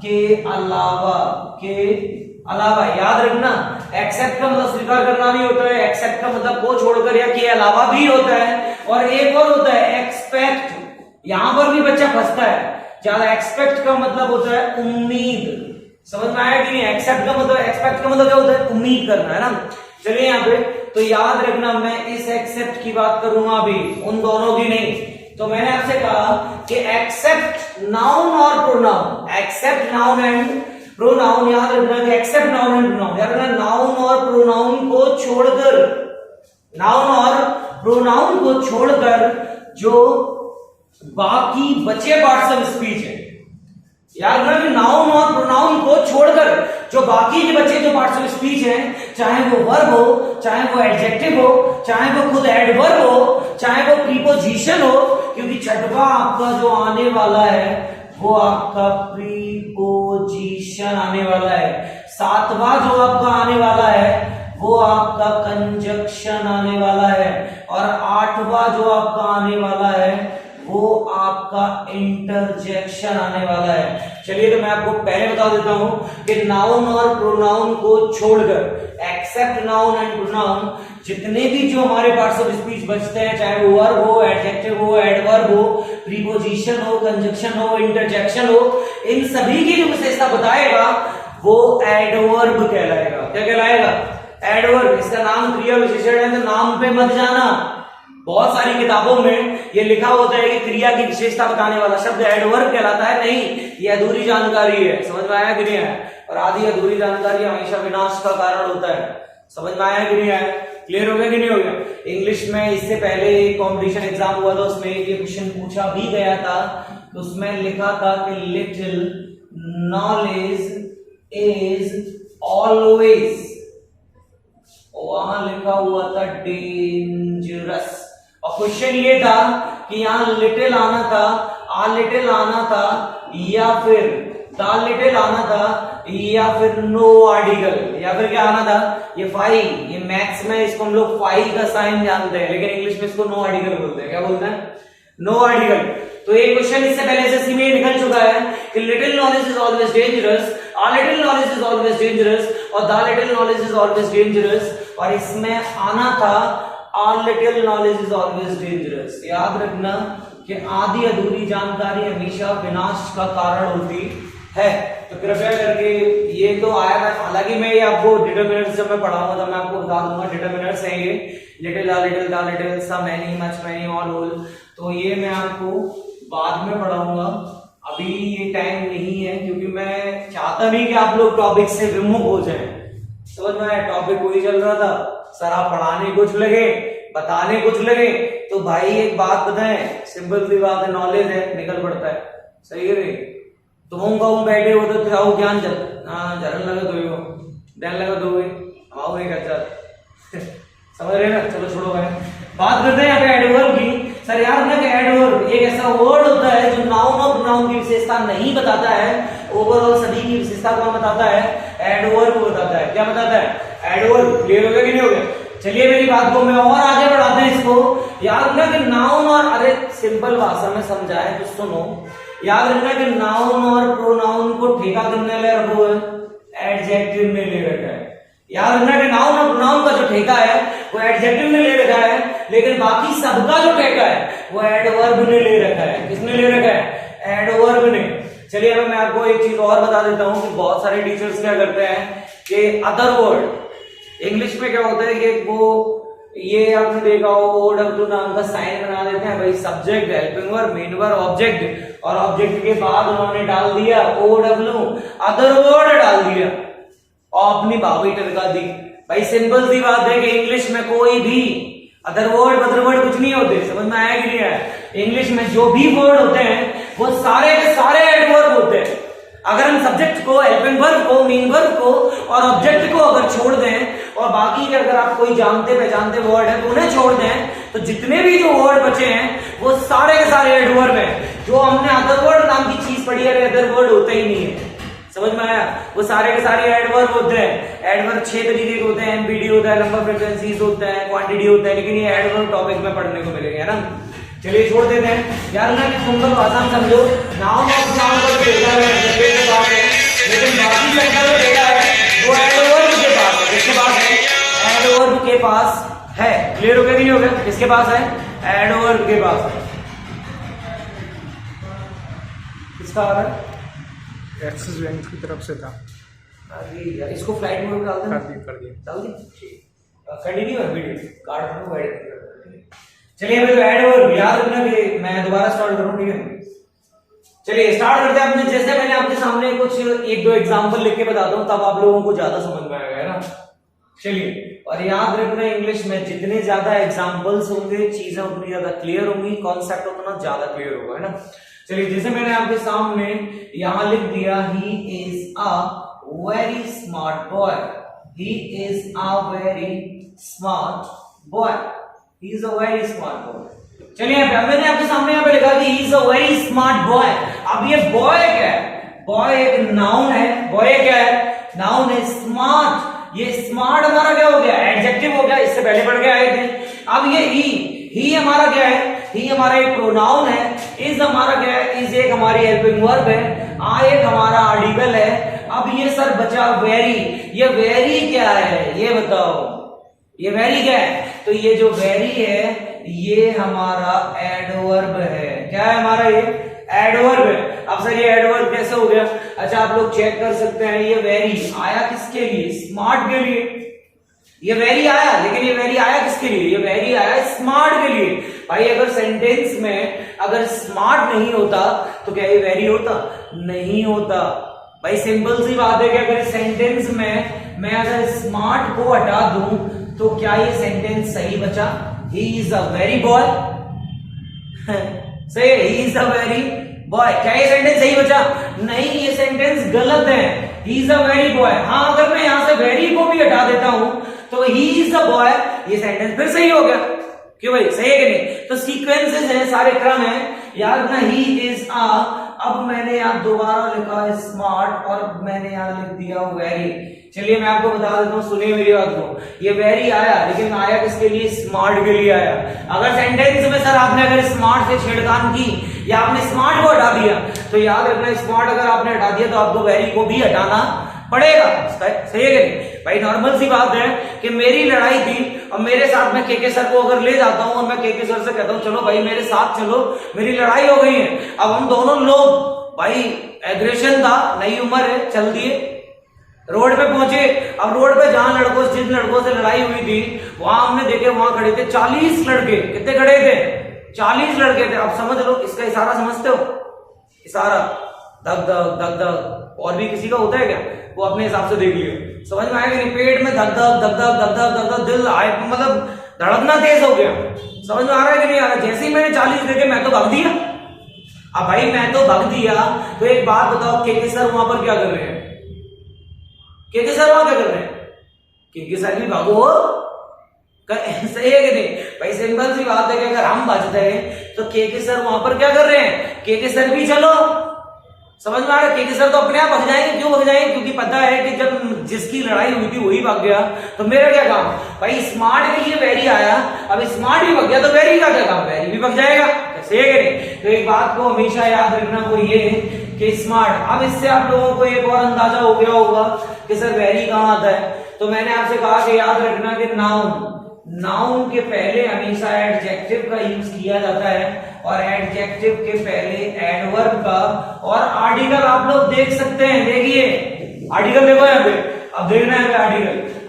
के अलावा, के अलावा। याद रखना एक्सेप्ट का मतलब स्वीकार करना नहीं होता है, एक्सेप्ट का मतलब को छोड़कर या के अलावा भी होता है। और एक और होता है एक्सपेक्ट, यहां पर भी बच्चा फंसता है ज्यादा। एक्सपेक्ट का मतलब होता है उम्मीद। समझ में आया कि नहीं? एक्सेप्ट का मतलब, एक्सपेक्ट का मतलब क्या होता है? उम्मीद करना, है ना? चलिए यहाँ पे तो याद रखना मैं इस एक्सेप्ट की बात करूंगा अभी, उन दोनों की नहीं। तो मैंने आपसे कहा कि एक्सेप्ट नाउन और pronoun, except noun and pronoun. याद रखना कि एक्सेप्ट नाउन एंड प्रोनाउन, याद रखना नाउन और प्रोनाउन को छोड़कर, नाउन और प्रोनाउन को छोड़कर जो बाकी बचे पार्ट्स ऑफ स्पीच है, याद रखना कि नाउन और प्रोनाउन को छोड़कर जो बाकी के बचे जो पार्ट्स ऑफ स्पीच हैं, चाहे वो वर्ब हो, चाहे वो एडजेक्टिव हो, चाहे वो खुद एडवर्ब हो, चाहे वो प्रीपोजिशन हो, क्योंकि छठवां आपका जो आने वाला है वो आपका प्रीपोजिशन आने वाला है, सातवां जो आपका आने वाला है वो आपका कंजक्शन आने वाला है, और आठवां जो आपका आने वाला है वो आपका इंटरजेक्शन आने वाला है। चलिए तो मैं आपको पहले बता देता हूं कि नाउन और प्रोनाउन को छोड़कर, एक्सेप्ट नाउन एंड प्रोनाउन, जितने भी जो हमारे पार्ट्स ऑफ स्पीच बचते हैं, चाहे वो वर्ब हो, एडजेक्टिव हो, एडवर्ब हो, प्रीपोजिशन हो, कंजक्शन हो, इंटरजेक्शन हो, इन सभी की जो विशेषता बताएगा वो एडवर्ब कहलाएगा। क्या कहलाएगा? एडवर्ब। इसका नाम क्रिया विशेषण है, तो नाम पे मत जाना। बहुत सारी किताबों में ये लिखा होता है कि क्रिया की विशेषता बताने वाला शब्द एडवर्ब कहलाता है। नहीं, ये अधूरी जानकारी है। समझ में आया कि नहीं आया? और आधी अधूरी जानकारी हमेशा विनाश का कारण होता है। समझ में आया कि नहीं आया? क्लियर हो गया कि नहीं हो गया? इंग्लिश में इससे पहले एक कॉम्पिटिशन एग्जाम हुआ था, उसमें ये क्वेश्चन पूछा भी गया था, तो उसमें लिखा था कि लिटिल नॉलेज इज ऑलवेज, वहां लिखा हुआ था डेंजरस। और क्वेश्चन ये था कि यहां लिटिल आना था, आ लिटिल आना था, या फिर द लिटिल आना था, या फिर नो आर्टिकल, या फिर क्या आना था? ये फाई, ये मैथ्स में इसको हम लोग फाई का साइन जानते हैं, लेकिन इंग्लिश में इसको नो आर्टिकल बोलते हैं। क्या बोलते हैं? No article. तो एक क्वेश्चन इससे पहले एसएससी में निकल चुका है कि little knowledge is always dangerous, a little knowledge is always dangerous, और the little knowledge is always dangerous, और इसमें आना था a little knowledge is always dangerous. याद रखना कि आधी अधूरी जानकारी हमेशा विनाश का कारण होती है। तो कृपया करके, ये तो आया था, हालांकि मैं ये आपको डिटरमिनर्स जब मैं पढ़ाऊंगा तब मैं आपको बता दूंगा डिटरमिनर्स हैं ये, little, the little, some, many, much, many, all, whole, तो ये मैं आपको बाद में पढ़ाऊंगा। अभी ये टाइम नहीं है, क्योंकि मैं चाहता नहीं कि आप लोग टॉपिक से विमुख हो जाएं। समझ में आया? टॉपिक वही चल रहा था, सर आप पढ़ाने कुछ लगे, बताने कुछ लगे, तो भाई एक बात बताएं, सिंपल सी बात है, नॉलेज है, निकल पड़ता है। सही है नहीं? तुम कहूं बैठे हो तो क्या ज्ञान जरन लगा दो, ध्यान लगा दो, आओ एक अच्छा समझ रहे ना? चलो छोड़ो भाई, बात करते हैं यहाँ पे एडवर्ब की। सर याद रखना कि एडवर्ब एक ऐसा वर्ड होता है जो नाउन और प्रोनाउन की विशेषता नहीं बताता है, ओवरऑल सभी की विशेषता कौन बताता है? एडवर्ब बताता है। क्या बताता है? एडवर्ब। क्लियर हो गया कि नहीं हो गया? चलिए मेरी बात को मैं और आगे बढ़ाते हैं इसको। याद रखना कि नाउन और, अरे सिंपल भाषा में समझाए तो सुनो, याद रखना कि नाउन और प्रोनाउन को ठेका करने ले रखो है, एडजेक्टिव ने ले रखा है। याद रखना कि नाउन और प्रोनाउन का जो ठेका है वो एडजेक्टिव ने ले रखा है, लेकिन बाकी सबका जो ठेका है वो एडवर्ब ने ले रखा है। किसने ले रखा है? एडवर्ब ने। चलिए अब मैं आपको एक चीज और बता देता हूं कि बहुत सारे टीचर्स क्या करते हैं कि अदर वर्ड, इंग्लिश में क्या होता है कि वो, ये आपने देखा हो OW नाम का साइन बना देते हैं भाई, subject, helping verb, main verb, object, और ऑब्जेक्ट के बाद उन्होंने डाल दिया OW, अदर वर्ड डाल दिया और अपनी भावी टरका दी। भाई सिंपल सी बात है कि इंग्लिश में कोई भी अदर वर्ड कुछ नहीं होते। समझ में आया कि नहीं आया? इंग्लिश में जो भी वर्ड होते हैं वो सारे के सारे एडवर्ब होते हैं। अगर हम सब्जेक्ट को, हेल्पिंग वर्ब को, मेन वर्ब को और ऑब्जेक्ट को अगर छोड़ दें और बाकी के अगर आप कोई जानते पहचानते वर्ड है तो उन्हें छोड़ दें, तो जितने भी जो वर्ड बचे हैं वो सारे के सारे एडवर्ब हैं। जो हमने अदर वर्ड नाम की चीज पढ़ी है, अदर वर्ड होते ही नहीं है। समझ में आया? वो सारे के सारे एडवर्ब होते हैं। एडवर्ब 6 तरीके के होते हैं, एमपीडी होता है, नंबर फ्रीक्वेंसीज होता है, क्वांटिटी होता है, लेकिन ये एडवर्ब टॉपिक में पढ़ने को मिलेगा ना। चलिए छोड़ देते हैं। यार ना कि सिंपल भाषा में समझो, नाउन और प्रोनाउन का जो डेटा है जनरेट बात है, लेकिन बाकी सबका जो डेटा है वो एडवर्ब के पास है। किसके पास है? एडवर्ब के पास है। क्लियर हो गया कि नहीं हो गया? किसके पास है? एडवर्ब के पास है। किसका आ रहा है? एक्सिस बैंक की तरफ से था। अरे यार इसको फ्लाइट मोड डाल दें। कर दिया। डाल दी। कंटिन्यू है वीडियो, कार्ड को ऐड। चलिए अभी तो एडवर्ब याद रखना कि मैं दोबारा स्टार्ट करूं, ठीक है? चलिए स्टार्ट करते हैं अपने। जैसे मैंने आपके सामने कुछ 1-2 एग्जांपल लिख के बताता हूं, तब आप लोगों को ज्यादा समझ में आएगा, है ना? चलिए, और याद रखना इंग्लिश में जितने ज्यादा एग्जाम्पल्स होंगे चीजें उतनी ज्यादा क्लियर होंगी, कॉन्सेप्ट उतना ज्यादा क्लियर होगा, है ना। चलिए जैसे मैंने आपके सामने यहां लिख दिया, he is a very smart boy, he is a very smart boy, he is a very smart boy. चलिए यहाँ पे मैंने आपके सामने यहाँ पे लिखा कि he is a very smart boy. अब ये बॉय क्या है? बॉय एक नाउन है। बॉय क्या है? नाउन है। स्मार्ट, ये स्मार्ट हमारा क्या हो गया? एडजेक्टिव हो गया, इससे पहले पढ़ के आए थे। अब ये ही हमारा क्या है? ही हमारा एक प्रोनाउन है। इज हमारा क्या है? इज एक हमारी हेल्पिंग वर्ब है। आ एक हमारा आर्टिकल है। अब ये सर बचा वेरी। ये वेरी क्या है ये बताओ? ये वेरी क्या है? तो ये जो वेरी है ये हमारा एडवर्ब है। क्या है हमारा? ये एडवर्ब है। अब सर ये एडवर्ब कैसे हो गया? अच्छा आप लोग चेक कर सकते हैं, ये वेरी आया किसके लिए? स्मार्ट के लिए। ये वेरी आया, लेकिन ये वेरी आया किसके लिए? ये वेरी आया स्मार्ट के लिए। भाई अगर सेंटेंस में अगर स्मार्ट नहीं होता तो क्या ये वेरी होता? नहीं होता। भाई सिंपल सी बात है कि अगर सेंटेंस में मैं अगर स्मार्ट को हटा दूं तो क्या ये सेंटेंस सही बचा? He is a very boy. सही है, he is a very boy. क्या ये सेंटेंस सही बचा? नहीं, ये सेंटेंस गलत है। He is a very boy. हाँ अगर मैं यहां से वेरी को भी हटा देता हूं तो ही इज अ बॉय, ये सेंटेंस फिर सही हो गया। क्यों भाई? सही है कि नहीं? तो सीक्वेंसेस हैं, सारे क्रम है। याद रखना ही इज अ, अब मैंने यहां दोबारा लिखा स्मार्ट और मैंने यहां लिख दिया वेरी। चलिए मैं आपको बता देता हूं, सुनिए मेरी बात को। ये वेरी आया, लेकिन आया किसके लिए? स्मार्ट के लिए आया। अगर सेंटेंस में सर आपने अगर स्मार्ट से छेड़खानी की या आपने स्मार्ट को हटा दिया तो याद रखना स्मार्ट अगर आपने हटा दिया तो आपको वेरी को भी हटाना पड़ेगा। सही है कि नहीं? भाई नॉर्मल सी बात है कि मेरी लड़ाई थी और मेरे साथ में केके सर को अगर ले जाता हूं और मैं केके सर से कहता हूं चलो भाई मेरे साथ चलो, मेरी लड़ाई हो गई है। अब हम दोनों लोग भाई एग्रेशन था, नई उम्र है, चल दिए, रोड पे पहुंचे। अब रोड पे जहां जिन लड़कों से लड़ाई हुई थी वहां हमने देखे, वहां खड़े थे 40 लड़के। कितने खड़े थे? 40 लड़के थे। अब समझ लो, इसका इशारा समझते हो? इशारा धक धक धक धक, और भी किसी का होता है क्या? वो अपने हिसाब से देख लियो। समझ में आएगा नहीं? पेट में धक धक धक धक धक धक धक धक, दिल आए मतलब धड़कना तेज हो गया। समझ में आ रहा है कि नहीं आ रहा? जैसे ही मैंने 40 देखे मैं तो भाग दिया। अब भाई मैं तो भाग दिया तो एक बात बताओ, केके सर वहां पर क्या कर रहे हैं? केके सर वहां क्या कर रहे हैं? केके सर भी भागो। सही है कि नहीं? भाई सिंपल सी बात है कि अगर हम बचते हैं तो केके सर वहां पर क्या कर रहे हैं? केके सर भी चलो। समझ में आ रहा है? केके सर तो अपने आप भाग जाएंगे। क्यों भाग जाएंगे? क्योंकि पता है कि जब जिसकी लड़ाई हुई थी वही भाग गया तो मेरा क्या काम? भाई स्मार्ट के लिए वेरी आया, अब स्मार्ट भी भाग गया तो वेरी का क्या काम? वेरी भी भाग जाएगा। सही है कि नहीं? तो एक बात को हमेशा याद रखना, वो ये कि स्मार्ट। अब इससे आप लोगों को एक और अंदाजा हो गया होगा कि सर वेरी कहां आता है। तो मैंने आपसे कहा कि याद रखना कि नाउन के पहले हमेशा एडजेक्टिव का यूज किया जाता है और एडजेक्टिव के पहले एडवर्ब का, और आर्टिकल आप लोग देख सकते हैं। देखिए आर्टिकल देखो यहाँ पे, अब देखना है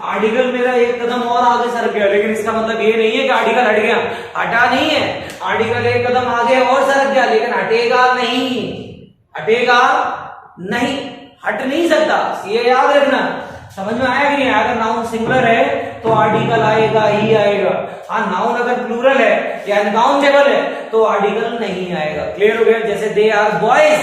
आर्टिकल मेरा एक कदम और आगे सर गया, लेकिन इसका मतलब ये नहीं है कि आर्टिकल हट गया, हटा नहीं है। आर्टिकल एक कदम आगे और सरक गया, लेकिन हटेगा नहीं, हट नहीं सकता। ये याद रखना। समझ में आया कि नहीं? अगर नाउन सिंगुलर है तो आर्टिकल आएगा ही आएगा। हाँ नाउन अगर प्लूरल है या अनकाउंटेबल है तो आर्टिकल नहीं आएगा। क्लियर हो गया? जैसे दे आर बॉयज,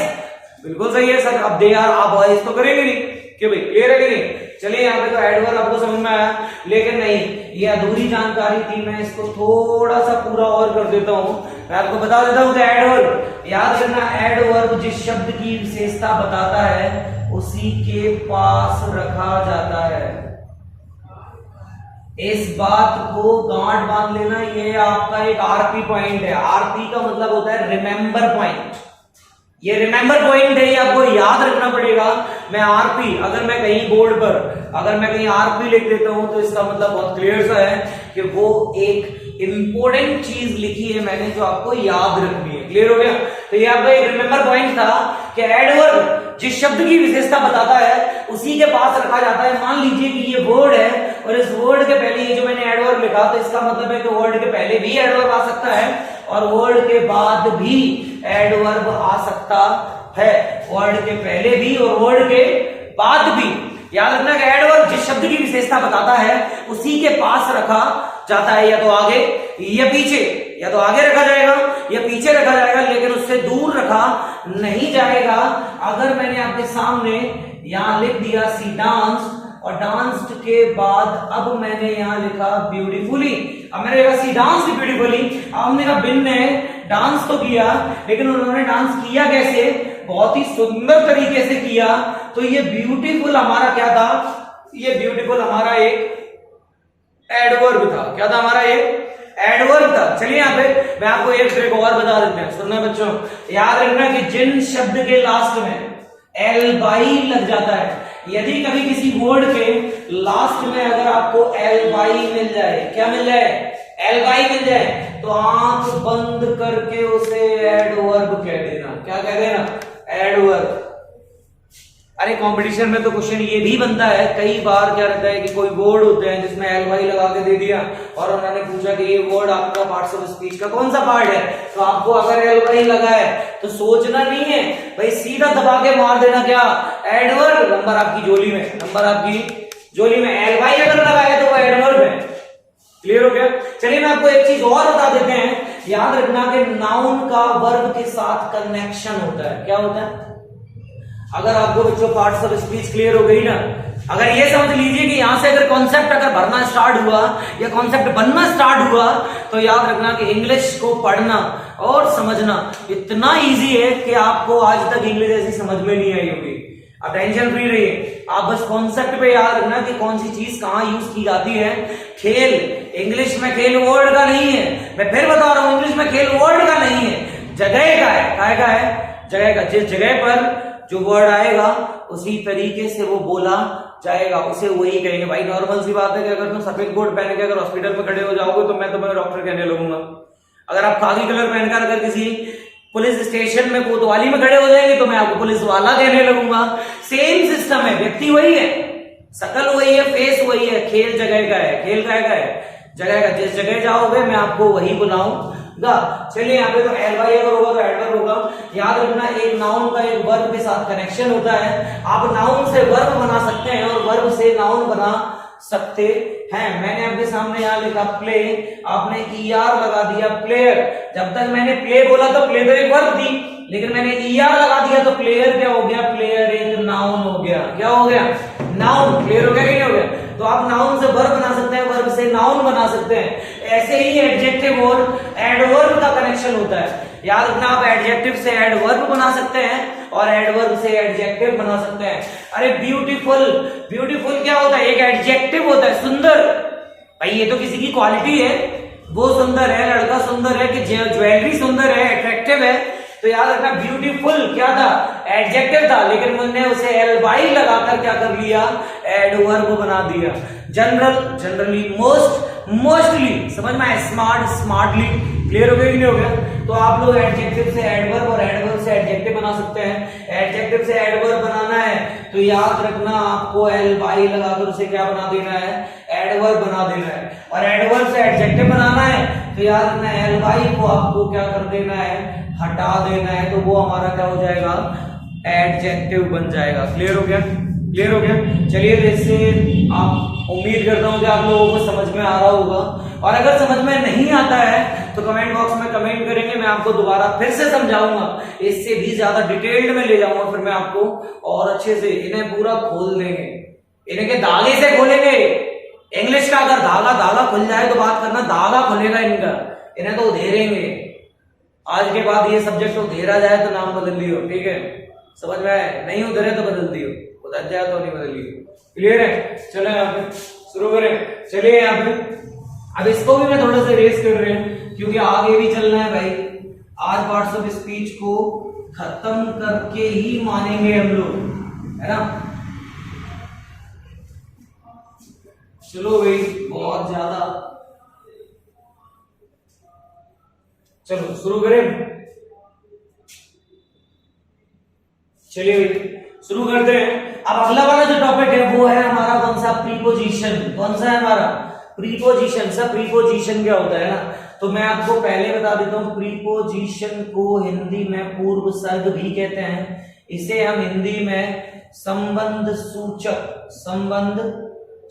बिल्कुल सही है सर। अब दे आर आ बॉयज तो करेंगे नहीं, क्यों भाई? क्लियर है कि नहीं? चलिए यहाँ पे तो एडवर्ब आपको समझ में आया, लेकिन नहीं, ये अधूरी जानकारी थी, मैं इसको थोड़ा सा पूरा और कर देता हूं। मैं आपको बता देता हूं कि एडवर्ब, याद रखना, एडवर्ब जिस शब्द की विशेषता बताता है उसी के पास रखा जाता है। इस बात को गांठ बांध लेना, ये आपका एक आरपी पॉइंट है। आरपी का मतलब होता है रिमेंबर पॉइंट। ये रिमेंबर पॉइंट है, ये आपको याद रखना पड़ेगा। मैं आरपी, अगर मैं कहीं बोर्ड पर अगर मैं कहीं आरपी लिख देता हूं तो इसका मतलब बहुत क्लियर सा है कि वो एक इंपॉर्टेंट चीज लिखी है मैंने जो आपको याद रखनी है। क्लियर हो गया? तो ये आपका एक रिमेंबर पॉइंट था कि एडवर्ब जिस शब्द की विशेषता बताता है उसी के पास रखा जाता है। मान लीजिए कि ये वर्ड है और इस वर्ड के पहले ये जो मैंने एडवर्ब लिखा, तो इसका मतलब है कि वर्ड के पहले भी एडवर्ब आ सकता है और वर्ड के बाद भी एडवर्ब आ सकता है। वर्ड के पहले भी और वर्ड के बाद भी। याद रखना कि एडवर्ब जिस शब्द की विशेषता बताता है उसी के पास रखा जाता है, या तो आगे या पीछे, या तो आगे रखा जाएगा या पीछे रखा जाएगा, लेकिन उससे दूर रखा नहीं जाएगा। अगर मैंने आपके सामने यहां लिख दिया सी डांस और डांस्ड के बाद अब मैंने यहां लिखा ब्यूटीफुली, अब मैंने लिखा सी डांस ब्यूटीफुली, अब हमने कहा बिन ने डांस तो किया लेकिन उन्होंने डांस किया कैसे, बहुत ही सुंदर तरीके से किया। तो ये ब्यूटीफुल हमारा क्या था, ये ब्यूटीफुल हमारा एक एडवर्ब था। क्या था हमारा, एक एडवर्ब था। चलिए यहाँ पे मैं आपको एक ट्रिक और बता देते हैं, सुनना बच्चों, याद रखना कि जिन शब्द के लास्ट में एल बाई लग जाता है, यदि कभी किसी वर्ड के लास्ट में अगर आपको एल बाई मिल जाए, क्या मिल जाए, एल बाई मिल जाए, तो आंख बंद करके उसे एडवर्ब कह देना। क्या कह देना, एडवर्ब। अरे कंपटीशन में तो क्वेश्चन ये भी बनता है, कई बार क्या रहता है कि कोई वर्ड होते हैं जिसमें एल वाई लगा के दे दिया और उन्होंने पूछा कि ये वर्ड आपका पार्ट्स ऑफ स्पीच का कौन सा पार्ट है, तो आपको अगर एल वाई लगा है तो सोचना नहीं है भाई, सीधा दबा के मार देना क्या, एडवर्ब। नंबर आपकी जोली में, नंबर आपकी जोली में। एल वाई अगर लगा है तो वो एडवर्ब है। क्लियर हो गया। चलिए मैं आपको एक चीज और बता देते हैं, याद रखना कि नाउन का वर्ब के साथ कनेक्शन होता है। क्या होता है, अगर आपको बच्चों पार्ट्स ऑफ स्पीच क्लियर हो गई ना, अगर ये समझ लीजिए कि यहां से अगर कॉन्सेप्ट अगर भरना स्टार्ट हुआ या कॉन्सेप्ट बनना स्टार्ट हुआ, तो याद रखना कि इंग्लिश को पढ़ना और समझना इतना इजी है कि आपको आज तक इंग्लिश ऐसी समझ में नहीं आई होगी। आप टेंशन फ्री रहिए, आप बस कॉन्सेप्ट पे याद रखना कि कौन सी चीज कहां यूज की जाती है। खेल, इंग्लिश में खेल वर्ड का नहीं है, मैं फिर बता रहा हूं, इंग्लिश में खेल वर्ड का नहीं है, जगह का है। काय का है, जगह का। जिस जगह पर जो वर्ड आएगा उसी तरीके से वो बोला जाएगा, उसे वही कहेंगे। भाई नॉर्मल सी बात है कि अगर तुम सफेद कोट पहन के अगर हॉस्पिटल में खड़े हो जाओगे तो मैं तुम्हें डॉक्टर कहने लगूंगा। अगर आप खाकी कलर पहनकर अगर किसी पुलिस स्टेशन में कोतवाली में खड़े हो जाएंगे तो मैं आपको पुलिस वाला कहने लगूंगा। सेम सिस्टम है, व्यक्ति वही है, शकल वही है, फेस वही है, खेल जगह का है, खेल का है, जगह का। जिस जगह जाओगे मैं आपको वही बुलाऊंगा। चलिए यहाँ पे तो एल वाई अगर होगा तो एडवर्ब होगा। याद रखना एक नाउन का एक वर्ब के साथ कनेक्शन होता है। आप नाउन से वर्ब बना सकते हैं और वर्ब से नाउन बना सकते हैं। मैंने आपके सामने यहाँ लिखा प्ले, आपने ER लगा दिया प्लेयर। जब तक मैंने प्ले बोला तो प्ले तो एक वर्ब थी, लेकिन मैंने ER लगा दिया तो प्लेयर क्या हो गया, प्लेयर एक नाउन हो गया। क्या हो गया, नाउन। क्लियर हो गया कि नहीं हो गया। तो आप नाउन से वर्ब बना सकते हैं, वर्ब से नाउन बना सकते हैं। ऐसे ही एडजेक्टिव और एडवर्ब का कनेक्शन होता है। याद रखना, आप एडजेक्टिव से एडवर्ब बना सकते हैं और एडवर्ब से एडजेक्टिव बना सकते हैं। अरे ब्यूटीफुल, ब्यूटीफुल क्या होता है, एक एडजेक्टिव होता है, सुंदर। भाई ये तो किसी की क्वालिटी है, वो सुंदर है, लड़का सुंदर है, कि ज्वेलरी सुंदर है, अट्रैक्टिव है। तो याद रखना ब्यूटीफुल क्या था, एडजेक्टिव था, लेकिन मैंने उसे एल वाई लगाकर क्या कर लिया, एडवर्ब बना दिया। जनरल, जनरली, मोस्ट, मोस्टली, समझ में आया, स्मार्ट, स्मार्टली। क्लियर हो गया कि नहीं हो गया। तो आप लोग एडजेक्टिव से एडवर्ब और एडवर्ब से एडजेक्टिव बना सकते हैं। एडजेक्टिव से एडवर्ब बनाना है तो याद रखना आपको एल वाई लगाकर उसे क्या बना देना है, एडवर्ब बना देना है। और एडवर्ब से एडजेक्टिव बनाना है तो याद रखना एल वाई को आपको क्या कर देना है, हटा देना है, तो वो हमारा क्या हो जाएगा, एडजेक्टिव बन जाएगा। क्लियर हो गया, क्लियर हो गया। चलिए जैसे आप, उम्मीद करता हूं कि आप लोगों को समझ में आ रहा होगा, और अगर समझ में नहीं आता है तो कमेंट बॉक्स में कमेंट करेंगे, मैं आपको दोबारा फिर से समझाऊंगा, इससे भी ज्यादा डिटेल्ड में ले जाऊंगा, फिर मैं आपको और अच्छे से इन्हें पूरा खोल देंगे, इन्हें के धागे से खोलेंगे। इंग्लिश का अगर धागा खुल जाए तो बात करना, धागा खुलेगा इनका, इन्हें तो उधेरेंगे। आज के बाद ये सब्जेक्ट उधेरा जाए तो नाम बदल लियो, ठीक है, समझ में आए, नहीं उधरे तो बदल दियो, उधर जाए तो नहीं बदल लियो। क्लियर है। चलो यहाँ पे शुरू करें। चलिए यहाँ पे अब इसको भी मैं थोड़ा सा रेस कर रहे हैं क्योंकि आगे भी चलना है भाई। आज पार्ट्स ऑफ स्पीच को खत्म करके ही मानेंगे हम लोग, है ना। चलो भाई, बहुत ज्यादा, चलो शुरू करें। चलिए भाई शुरू करते हैं। अब अगला वाला जो टॉपिक है वो है हमारा कौन सा, प्रीपोजिशन। कौन सा है हमारा, प्रीपोजिशन। सब प्रीपोजिशन क्या होता है ना, तो मैं आपको पहले बता देता हूं, प्रीपोजिशन को हिंदी में पूर्व सर्ग भी कहते हैं। इसे हम हिंदी में संबंध सूचक, संबंध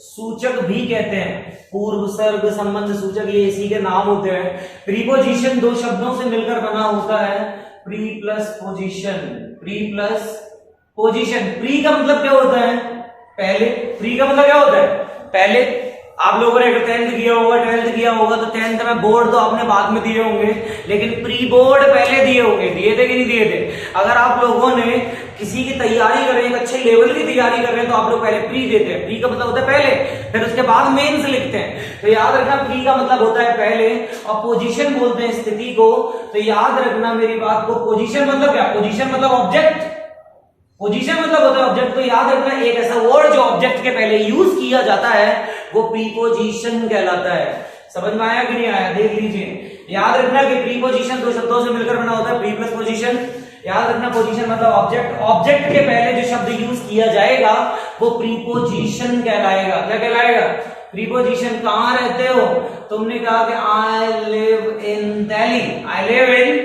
सूचक भी कहते हैं। पूर्व सर्ग, संबंध सूचक, ये इसी के नाम होते हैं। प्रीपोजिशन दो शब्दों से मिलकर बना होता है, pre plus position, pre plus position. Pre का मतलब क्या होता है? पहले। प्री का मतलब क्या होता है? पहले। आप लोगों ने अगर 10th किया होगा, 12th किया होगा, तो 10th में बोर्ड तो आपने बाद में दिए होंगे, लेकिन प्री बोर्ड पहले दिए होंगे। दिए थे कि नहीं दिए थे? अगर आप लोगों ने किसी की तैयारी कर रहे हैं, अच्छे लेवल की तैयारी कर रहे हैं, तो आप लोग पहले प्री देते हैं। प्री का मतलब होता है पहले, फिर उसके बाद मेंस लिखते हैं। तो याद रखना, प्री का मतलब होता है पहले, और पोजीशन बोलते हैं स्थिति को। तो याद रखना मेरी बात को, पोजीशन मतलब क्या? पोजीशन मतलब ऑब्जेक्ट, पोजीशन मतलब होता है ऑब्जेक्ट। तो याद रखना, एक ऐसा वर्ड जो ऑब्जेक्ट के पहले यूज किया जाता है वो प्रीपोजिशन कहलाता है। समझ में आया कि नहीं आया? देख लीजिए। याद रखना कि प्रीपोजिशन दो शब्दों से मिलकर बना होता है, प्री प्लस पोजीशन। याद रखना, पोजीशन मतलब ऑब्जेक्ट, ऑब्जेक्ट के पहले जो शब्द यूज किया जाएगा वो प्रीपोजिशन कहलाएगा। क्या कहलाएगा? प्रीपोजिशन। कहां रहते हो? तुमने कहा कि I live in Delhi, I live in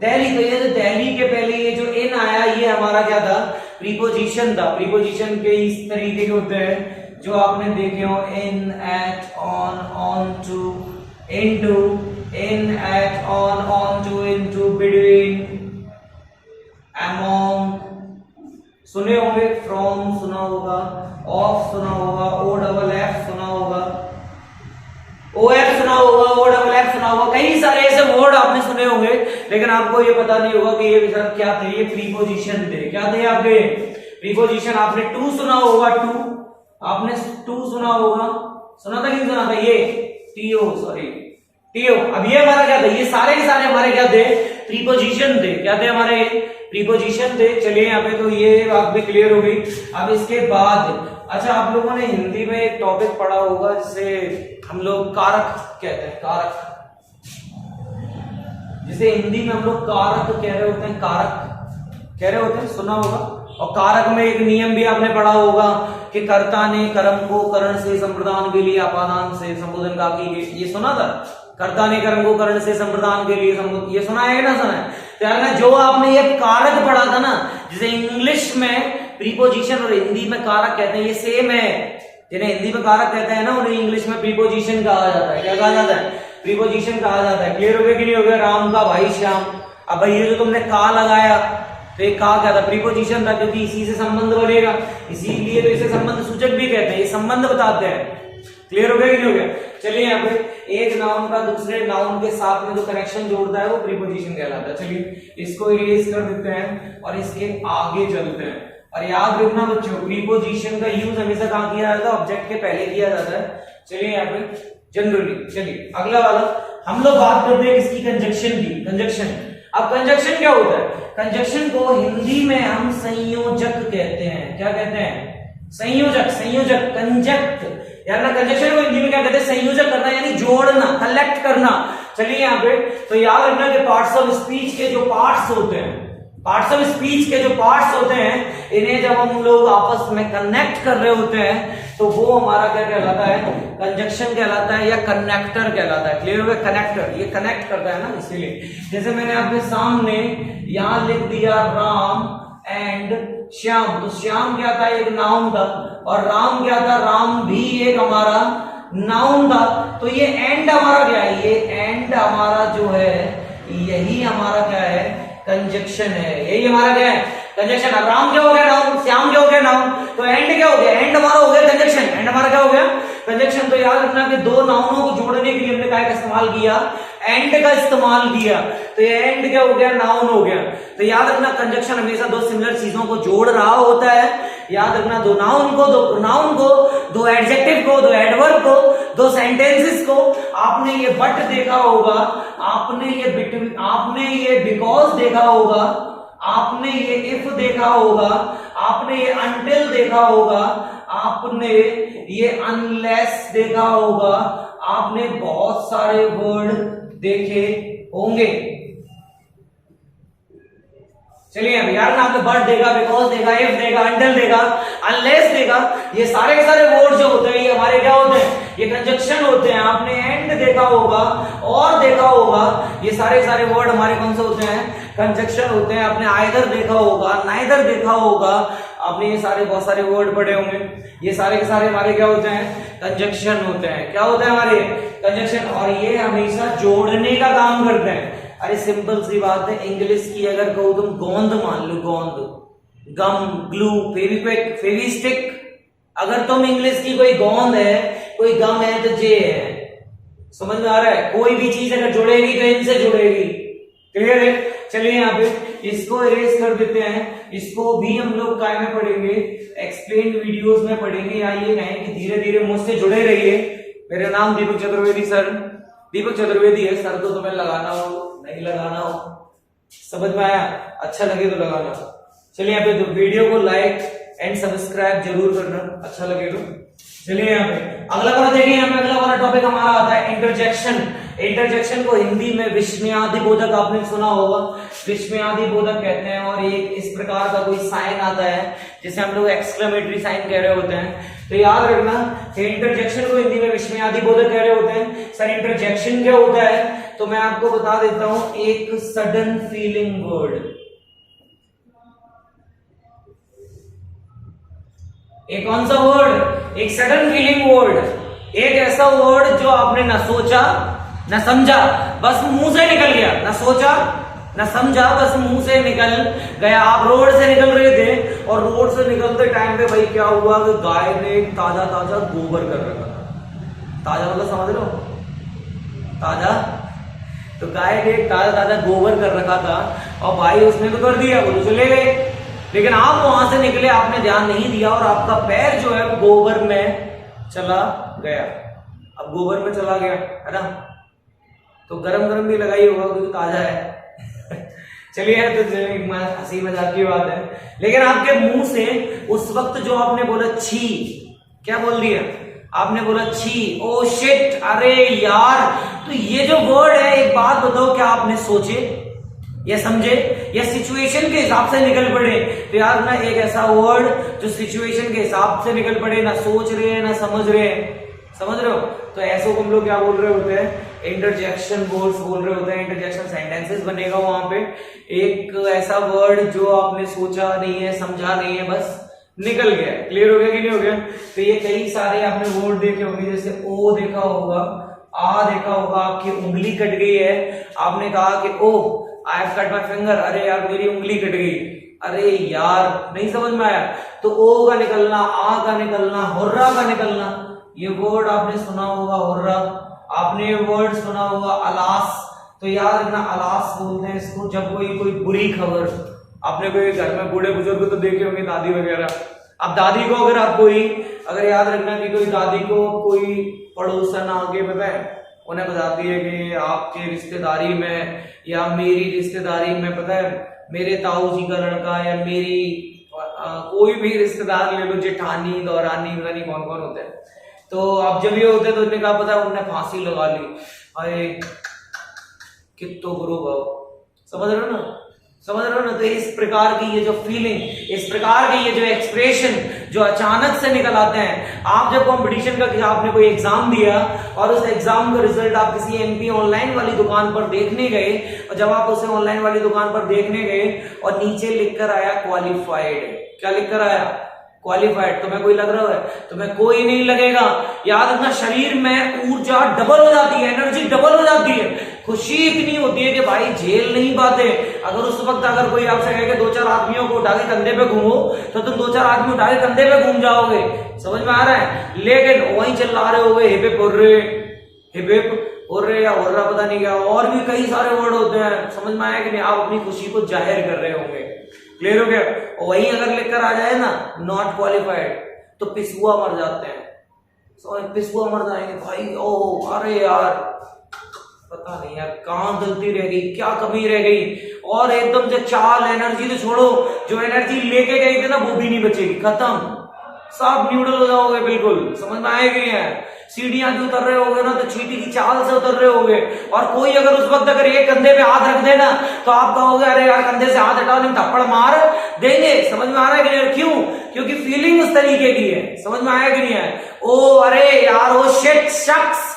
Delhi. तो ये जो दिल्ली के पहले ये जो इन आया, ये हमारा क्या था? प्रीपोजिशन था। प्रीपोजिशन के इस तरीके के होते हैं जो आपने देखे हो, in, at, on, on to, into, in, at, on to, into, between, among सुने होंगे, फ्रॉम सुना होगा, ऑफ सुना होगा, ओ डबल एफ सुना होगा, ओ एफ सुना होगा, ओ डबल एफ सुना होगा। कई सारे ऐसे वर्ड आपने सुने होंगे, लेकिन आपको ये पता नहीं होगा कि ये शब्द क्या थे। ये प्रीपोजिशन थे। क्या थे आपके? प्रीपोजिशन। आपने टू सुना होगा, टू, आपने टू सुना होगा, सुना था कि नहीं सुना था? ये टीओ, सॉरी टीओ। अब ये हमारा क्या था? ये सारे के सारे हमारे क्या थे? प्रीपोजिशन थे। क्या थे हमारे? प्रीपोजिशन थे। चलिए यहाँ पे तो ये बात भी क्लियर हो गई। अब इसके बाद, अच्छा, आप लोगों ने हिंदी में एक टॉपिक पढ़ा होगा जिसे हम लोग कारक कहते हैं, कारक, जिसे हिंदी में हम लोग कारक कह रहे होते हैं, कारक कह रहे होते हैं, सुना होगा। और कारक में एक नियम भी आपने पढ़ा होगा कि कर्ता ने कर्म को करण से संप्रदान के लिए अपादान से संबोधन का की। ये सुना था? कर्ता ने कर्म को करण से संप्रदान के लिए, ये सुना है कि ना सुना है? तो यार, जो आपने ये कारक पढ़ा था ना, जिसे इंग्लिश में प्रीपोजिशन और हिंदी में कारक कहते हैं, ये सेम है। जिन्हें हिंदी में कारक कहते हैं ना, उन्हें इंग्लिश में प्रीपोजिशन कहा जाता है। क्या कहा जाता है? प्रीपोजिशन कहा जाता है। क्लियर हो गया कि नहीं हो गया? राम का भाई श्याम। अब भाई ये जो तुमने का लगाया, तो ये का क्या था? प्रीपोजिशन था, क्योंकि इसी से संबंध बनेगा, इसीलिए तो इसे संबंध सूचक भी कहते हैं। ये संबंध बताते हैं। क्लियर हो गया कि नहीं हो गया? चलिए यहाँ पे एक नाउन का दूसरे नाउन के साथ में जो कनेक्शन जोड़ता है वो प्रीपोजिशन कहलाता है। चलिए इसको इरेज कर देते हैं और इसके आगे चलते हैं। और याद रखना बच्चों, प्रीपोजिशन का यूज हमेशा कहां किया जाता है? ऑब्जेक्ट के पहले किया जाता है। चलिए यहाँ पे जनरली, चलिए अगला वाला हम लोग बात करते हैं इसकी कंजक्शन की। कंजक्शन। अब कंजक्शन क्या होता है? कंजक्शन को हिंदी में हम संयोजक कहते हैं। क्या कहते हैं? संयोजक, संयोजक, कंजक्ट। यार ना, कंजक्शन को हिंदी में क्या कहते हैं? संयोजक करना, यानी जोड़ना, कलेक्ट करना। चलिए यहाँ पे तो याद रखना कि पार्ट्स ऑफ स्पीच के जो पार्ट्स होते हैं, पार्ट्स ऑफ स्पीच के जो पार्ट्स होते हैं, इन्हें जब हम लोग आपस में कनेक्ट कर रहे होते हैं तो वो हमारा क्या कहलाता है? कंजक्शन कहलाता है या कनेक्टर कहलाता है। क्लियर हो गया? कनेक्टर, ये कनेक्ट करता है ना, इसीलिए। जैसे मैंने आपके सामने यहां लिख दिया राम एंड श्याम, तो श्याम क्या था? एक नाउन था। और राम क्या था? राम भी एक हमारा नाउन था। तो ये एंड हमारा क्या है? ये एंड हमारा जो है, यही हमारा क्या है? कंजक्शन है। यही हमारा क्या है? कंजक्शन। अब राम क्या हो गया? नाउन। श्याम क्या हो गया? नाउन। तो एंड क्या हो गया? एंड हमारा हो गया कंजक्शन। एंड हमारा क्या हो गया? कंजक्शन। तो याद रखना कि दो नाउनों को जोड़ने के लिए हमने क्या का इस्तेमाल किया? एंड का इस्तेमाल किया। तो ये एंड क्या हो गया? नाउन हो गया। तो याद रखना, कंजक्शन हमेशा दो सिमिलर चीजों को जोड़ रहा होता है। याद रखना, दो नाउन को, दो प्रोनाउन को, दो एडजेक्टिव को, दो एडवर्ब को, दो सेंटेंसेस को। आपने ये बट देखा होगा, आपने ये बिटवीन, आपने ये बिकॉज देखा होगा, आपने ये इफ देखा होगा, आपने ये अनटिल देखा होगा, आपने ये अनलेस देखा होगा, आपने बहुत सारे वर्ड देखे होंगे। चलिए अभी यार ना, आपने बट देखा, बिकॉज देखा, इफ देखा, अनटिल देखा, अनलेस देखा। ये सारे के सारे वर्ड जो होते हैं ये हमारे क्या होते हैं? ये कंजक्शन होते हैं। आपने एंड देखा होगा और देखा होगा, ये सारे सारे वर्ड हमारे कौन से होते हैं? कंजक्शन होते हैं। आपने आइदर देखा होगा, नाइदर देखा होगा, आपने ये सारे बहुत सारे वर्ड पढ़े होंगे। ये सारे के सारे हमारे क्या होते हैं, कंजक्शन होते हैं। क्या होते हैं हमारे कंजक्शन, और ये हमेशा जोड़ने का काम करते हैं। अरे सिंपल सी बात है, इंग्लिश की अगर कहो तुम गोंद मान लो, गोंद, गम, ग्लू, फेविक्विक, फेविस्टिक, अगर तुम इंग्लिश की कोई गोंद है, कोई गम है तो जे है। समझ में आ रहा है, कोई भी चीज अगर जुड़ेगी तो इनसे जुड़ेगी। क्लियर है। चलिए यहाँ पे इसको इरेज कर देते हैं। इसको भी हम लोग काय में पढ़ेंगे, एक्सप्लेन वीडियोस में पढ़ेंगे। आइए कहें कि धीरे धीरे मुझसे जुड़े रहिए। मेरा नाम दीपक चतुर्वेदी सर, दीपक चतुर्वेदी है सर। तो तुम्हें लगाना हो नहीं लगाना हो, समझ में आया, अच्छा लगे तो लगाना। चलिए यहाँ पे तो वीडियो को लाइक एंड सब्सक्राइब जरूर करना, अच्छा लगे तो। चलिए यहाँ पे अगला वाला देखिए। यहाँ पे अगला वाला टॉपिक हमारा आता है इंटरजेक्शन। इंटरजेक्शन को हिंदी में विस्मयादिबोधक आपने सुना होगा, विस्मयादिबोधक कहते हैं। और एक इस प्रकार का कोई साइन आता है जिसे हम लोग एक्सक्लेमेटरी साइन कह रहे होते हैं। तो याद रखना, इंटरजेक्शन को हिंदी में विस्मयादिबोधक कह रहे होते हैं। सर इंटरजेक्शन क्या होता है, तो मैं आपको बता देता हूं, एक सडन फीलिंग वर्ड, एक कौन सा वर्ड, एक सडन फीलिंग वर्ड, एक ऐसा वर्ड जो आपने ना सोचा ना समझा, बस मुंह से निकल गया, ना सोचा ना समझा, बस मुंह से निकल गया। आप रोड से निकल रहे थे और रोड से निकलते टाइम पे भाई क्या हुआ कि गाय ने एक ताजा ताजा गोबर कर रखा था। ताजा मतलब समझ लो, ताजा, तो गाय ने एक ताजा ताजा गोबर कर रखा था और भाई उसने तो कर दिया, वो तो चले गए। लेकिन आप वहां से निकले, आपने ध्यान नहीं दिया और आपका पैर जो है वो गोबर में चला गया। अब गोबर में चला गया है ना, तो गरम गरम भी लगाई होगा क्योंकि ताजा है। चलिए तो हंसी मजाक की बात है, लेकिन आपके मुंह से उस वक्त जो आपने बोला छी, क्या बोल दिया आपने, बोला छी, ओ शिट, अरे यार। तो ये जो वर्ड है, एक बात बताओ, क्या आपने सोचे या समझे या सिचुएशन के हिसाब से निकल पड़े? तो यार ना, एक ऐसा वर्ड जो सिचुएशन के हिसाब से निकल पड़े, ना सोच रहे हैं ना समझ रहे हैं, समझ रहे हो? तो ऐसे को हम लोग क्या बोल रहे होते हैं, इंटरजेक्शन वर्ड्स बोल रहे होते हैं। इंटरजेक्शन सेंटेंसेस बनेगा वहां पे, एक ऐसा वर्ड जो आपने सोचा नहीं है, समझा नहीं है, बस निकल गया। क्लियर हो गया कि नहीं हो गया? तो ये कई सारे आपने वर्ड देखे होंगे, जैसे ओ देखा होगा, आ देखा होगा, आपकी उंगली कट गई है, आपने कहा कि oh I have cut my finger, अरे यार मेरी उंगली कट गई, अरे यार नहीं समझ में आया। तो ओ का निकलना, आ का निकलना, हुर्रा का निकलना, ये वर्ड आपने सुना होगा हुर्रा। आपने वर्ड सुना होगा अलास, तो याद रखना अलास बोलते हैं इसको जब कोई बुरी खबर, आपने कोई घर में बूढ़े बुजुर्ग तो देखे होंगे, दादी वगैरह। अब दादी को अगर आप अगर याद रखना कि कोई दादी को कोई पड़ोसन आगे पता है, उन्हें बताती है कि आपके रिश्तेदारी में या मेरी रिश्तेदारी में पता है मेरे ताऊ जी का लड़का या मेरी कोई भी रिश्तेदार ले लो, जेठानी, दौरानी, पता नहीं कौन कौन होते हैं। तो अब जब ये होते तो उन्हें कहा पता है उन्हें फांसी लगा ली, अरे कितो गुरु भाव, समझ रहे हो ना, समझ रहे हो ना? तो इस प्रकार की ये जो फीलिंग, इस प्रकार के ये जो एक्सप्रेशन जो अचानक से निकल आते हैं। आप जब कंपटीशन का आपने कोई एग्जाम दिया और उस एग्जाम का रिजल्ट आप किसी एमपी ऑनलाइन वाली दुकान पर देखने गए, और जब आप उसे ऑनलाइन वाली दुकान पर देखने गए और नीचे लिखकर आया क्वालिफाइड, क्या लिखकर आया? क्वालिफाइड। तुम्हें कोई लग रहा है? तुम्हें कोई नहीं लगेगा। याद रखना, शरीर में ऊर्जा डबल हो जाती है, एनर्जी डबल हो जाती है, खुशी इतनी होती है कि भाई झेल नहीं पाते। अगर उस वक्त अगर कोई आपसे कहे कि 2-4 आदमियों को उठा के कंधे पे घूमो, तो तुम 2-4 आदमी उठा के कंधे पे घूम जाओगे, समझ में आ रहा है? लेकिन वहीं चिल्ला रहे होगे hip hip hurray, hip hip hurray या हुर्रा, पता नहीं क्या, और भी कई सारे वर्ड होते हैं, समझ में आया कि नहीं? आप अपनी खुशी को जाहिर कर रहे होंगे। क्लियर हो गया? और वही अगर लिखकर आ जाए ना नॉट क्वालिफाइड, तो पिसुआ मर जाते हैं, पिसुआ मर जाएंगे भाई। ओ अरे यार पता नहीं यार कहां गलती रह गई, क्या कमी रह गई, और एकदम से चाल, एनर्जी तो छोड़ो, जो एनर्जी लेके गए थे ना वो भी नहीं बचेगी, खत्म, सब न्यूट्रल हो जाओगे बिल्कुल। समझ में आएगी है? सीढ़ियां भी उतर रहे होगे ना तो चींटी की चाल से उतर रहे होगे, और कोई अगर उस वक्त अगर ये कंधे पे हाथ रख देना तो आप कहोगे अरे यार कंधे से हाथ हटाओ, नहीं थप्पड़ मार देंगे। समझ में आ रहा है कि नहीं? क्यों? क्योंकि फीलिंग उस तरीके की है। समझ में आया कि नहीं है? ओ अरे यार, ओ शिट, शख्स,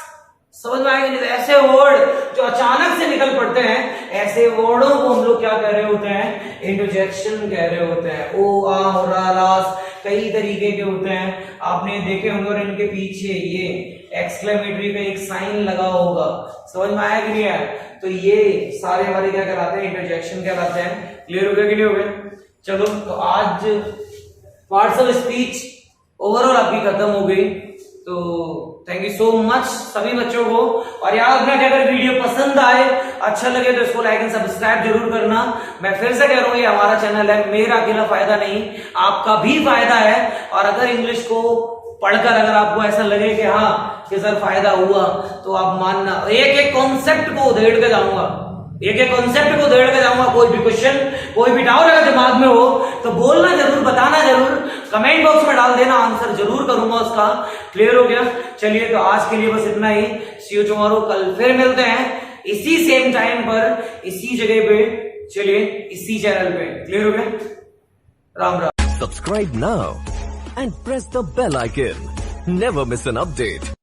समझ में आएगा नहीं? ऐसे वर्ड जो अचानक से निकल पड़ते हैं, ऐसे वर्डों को हम लोग क्या कह रहे होते हैं, इंटरजेक्शन कह रहे होते हैं। ओ आ और लास कई तरीके के होते हैं, आपने देखे होंगे, और इनके पीछे ये एक्सक्लेमेटरी का एक साइन लगा होगा, समझ में आया कि नहीं आया? तो ये सारे हमारे क्या कहलाते हैं, इंटरजेक्शन कहलाते हैं। क्लियर हो गया कि नहीं हो गया? चलो, तो आज पार्ट्स ऑफ स्पीच ओवरऑल आपकी खत्म हो गई। तो थैंक यू सो मच सभी बच्चों को। और याद रखना कि अगर वीडियो पसंद आए, अच्छा लगे, तो इसको लाइक एंड सब्सक्राइब जरूर करना। मैं फिर से कह रहा हूं, ये हमारा चैनल है, मेरा अकेला फायदा नहीं, आपका भी फायदा है। और अगर इंग्लिश को पढ़कर अगर आपको ऐसा लगे कि हाँ कि सर फायदा हुआ, तो आप मानना, एक एक कॉन्सेप्ट को उधेड़ के जाऊंगा, एक एक कॉन्सेप्ट को उधेड़ के जाऊंगा। कोई भी क्वेश्चन, कोई भी डाउट अगर दिमाग में हो तो बोलना जरूर, बताना जरूर, कमेंट बॉक्स में डाल देना, आंसर जरूर करूंगा उसका। क्लियर हो गया? चलिए, तो आज के लिए बस इतना ही। सी यू टुमारो, कल फिर मिलते हैं इसी सेम टाइम पर, इसी जगह पे, चलिए इसी चैनल पे। क्लियर हो गया? Ram Ram. Subscribe now and press the bell icon. Never miss an update.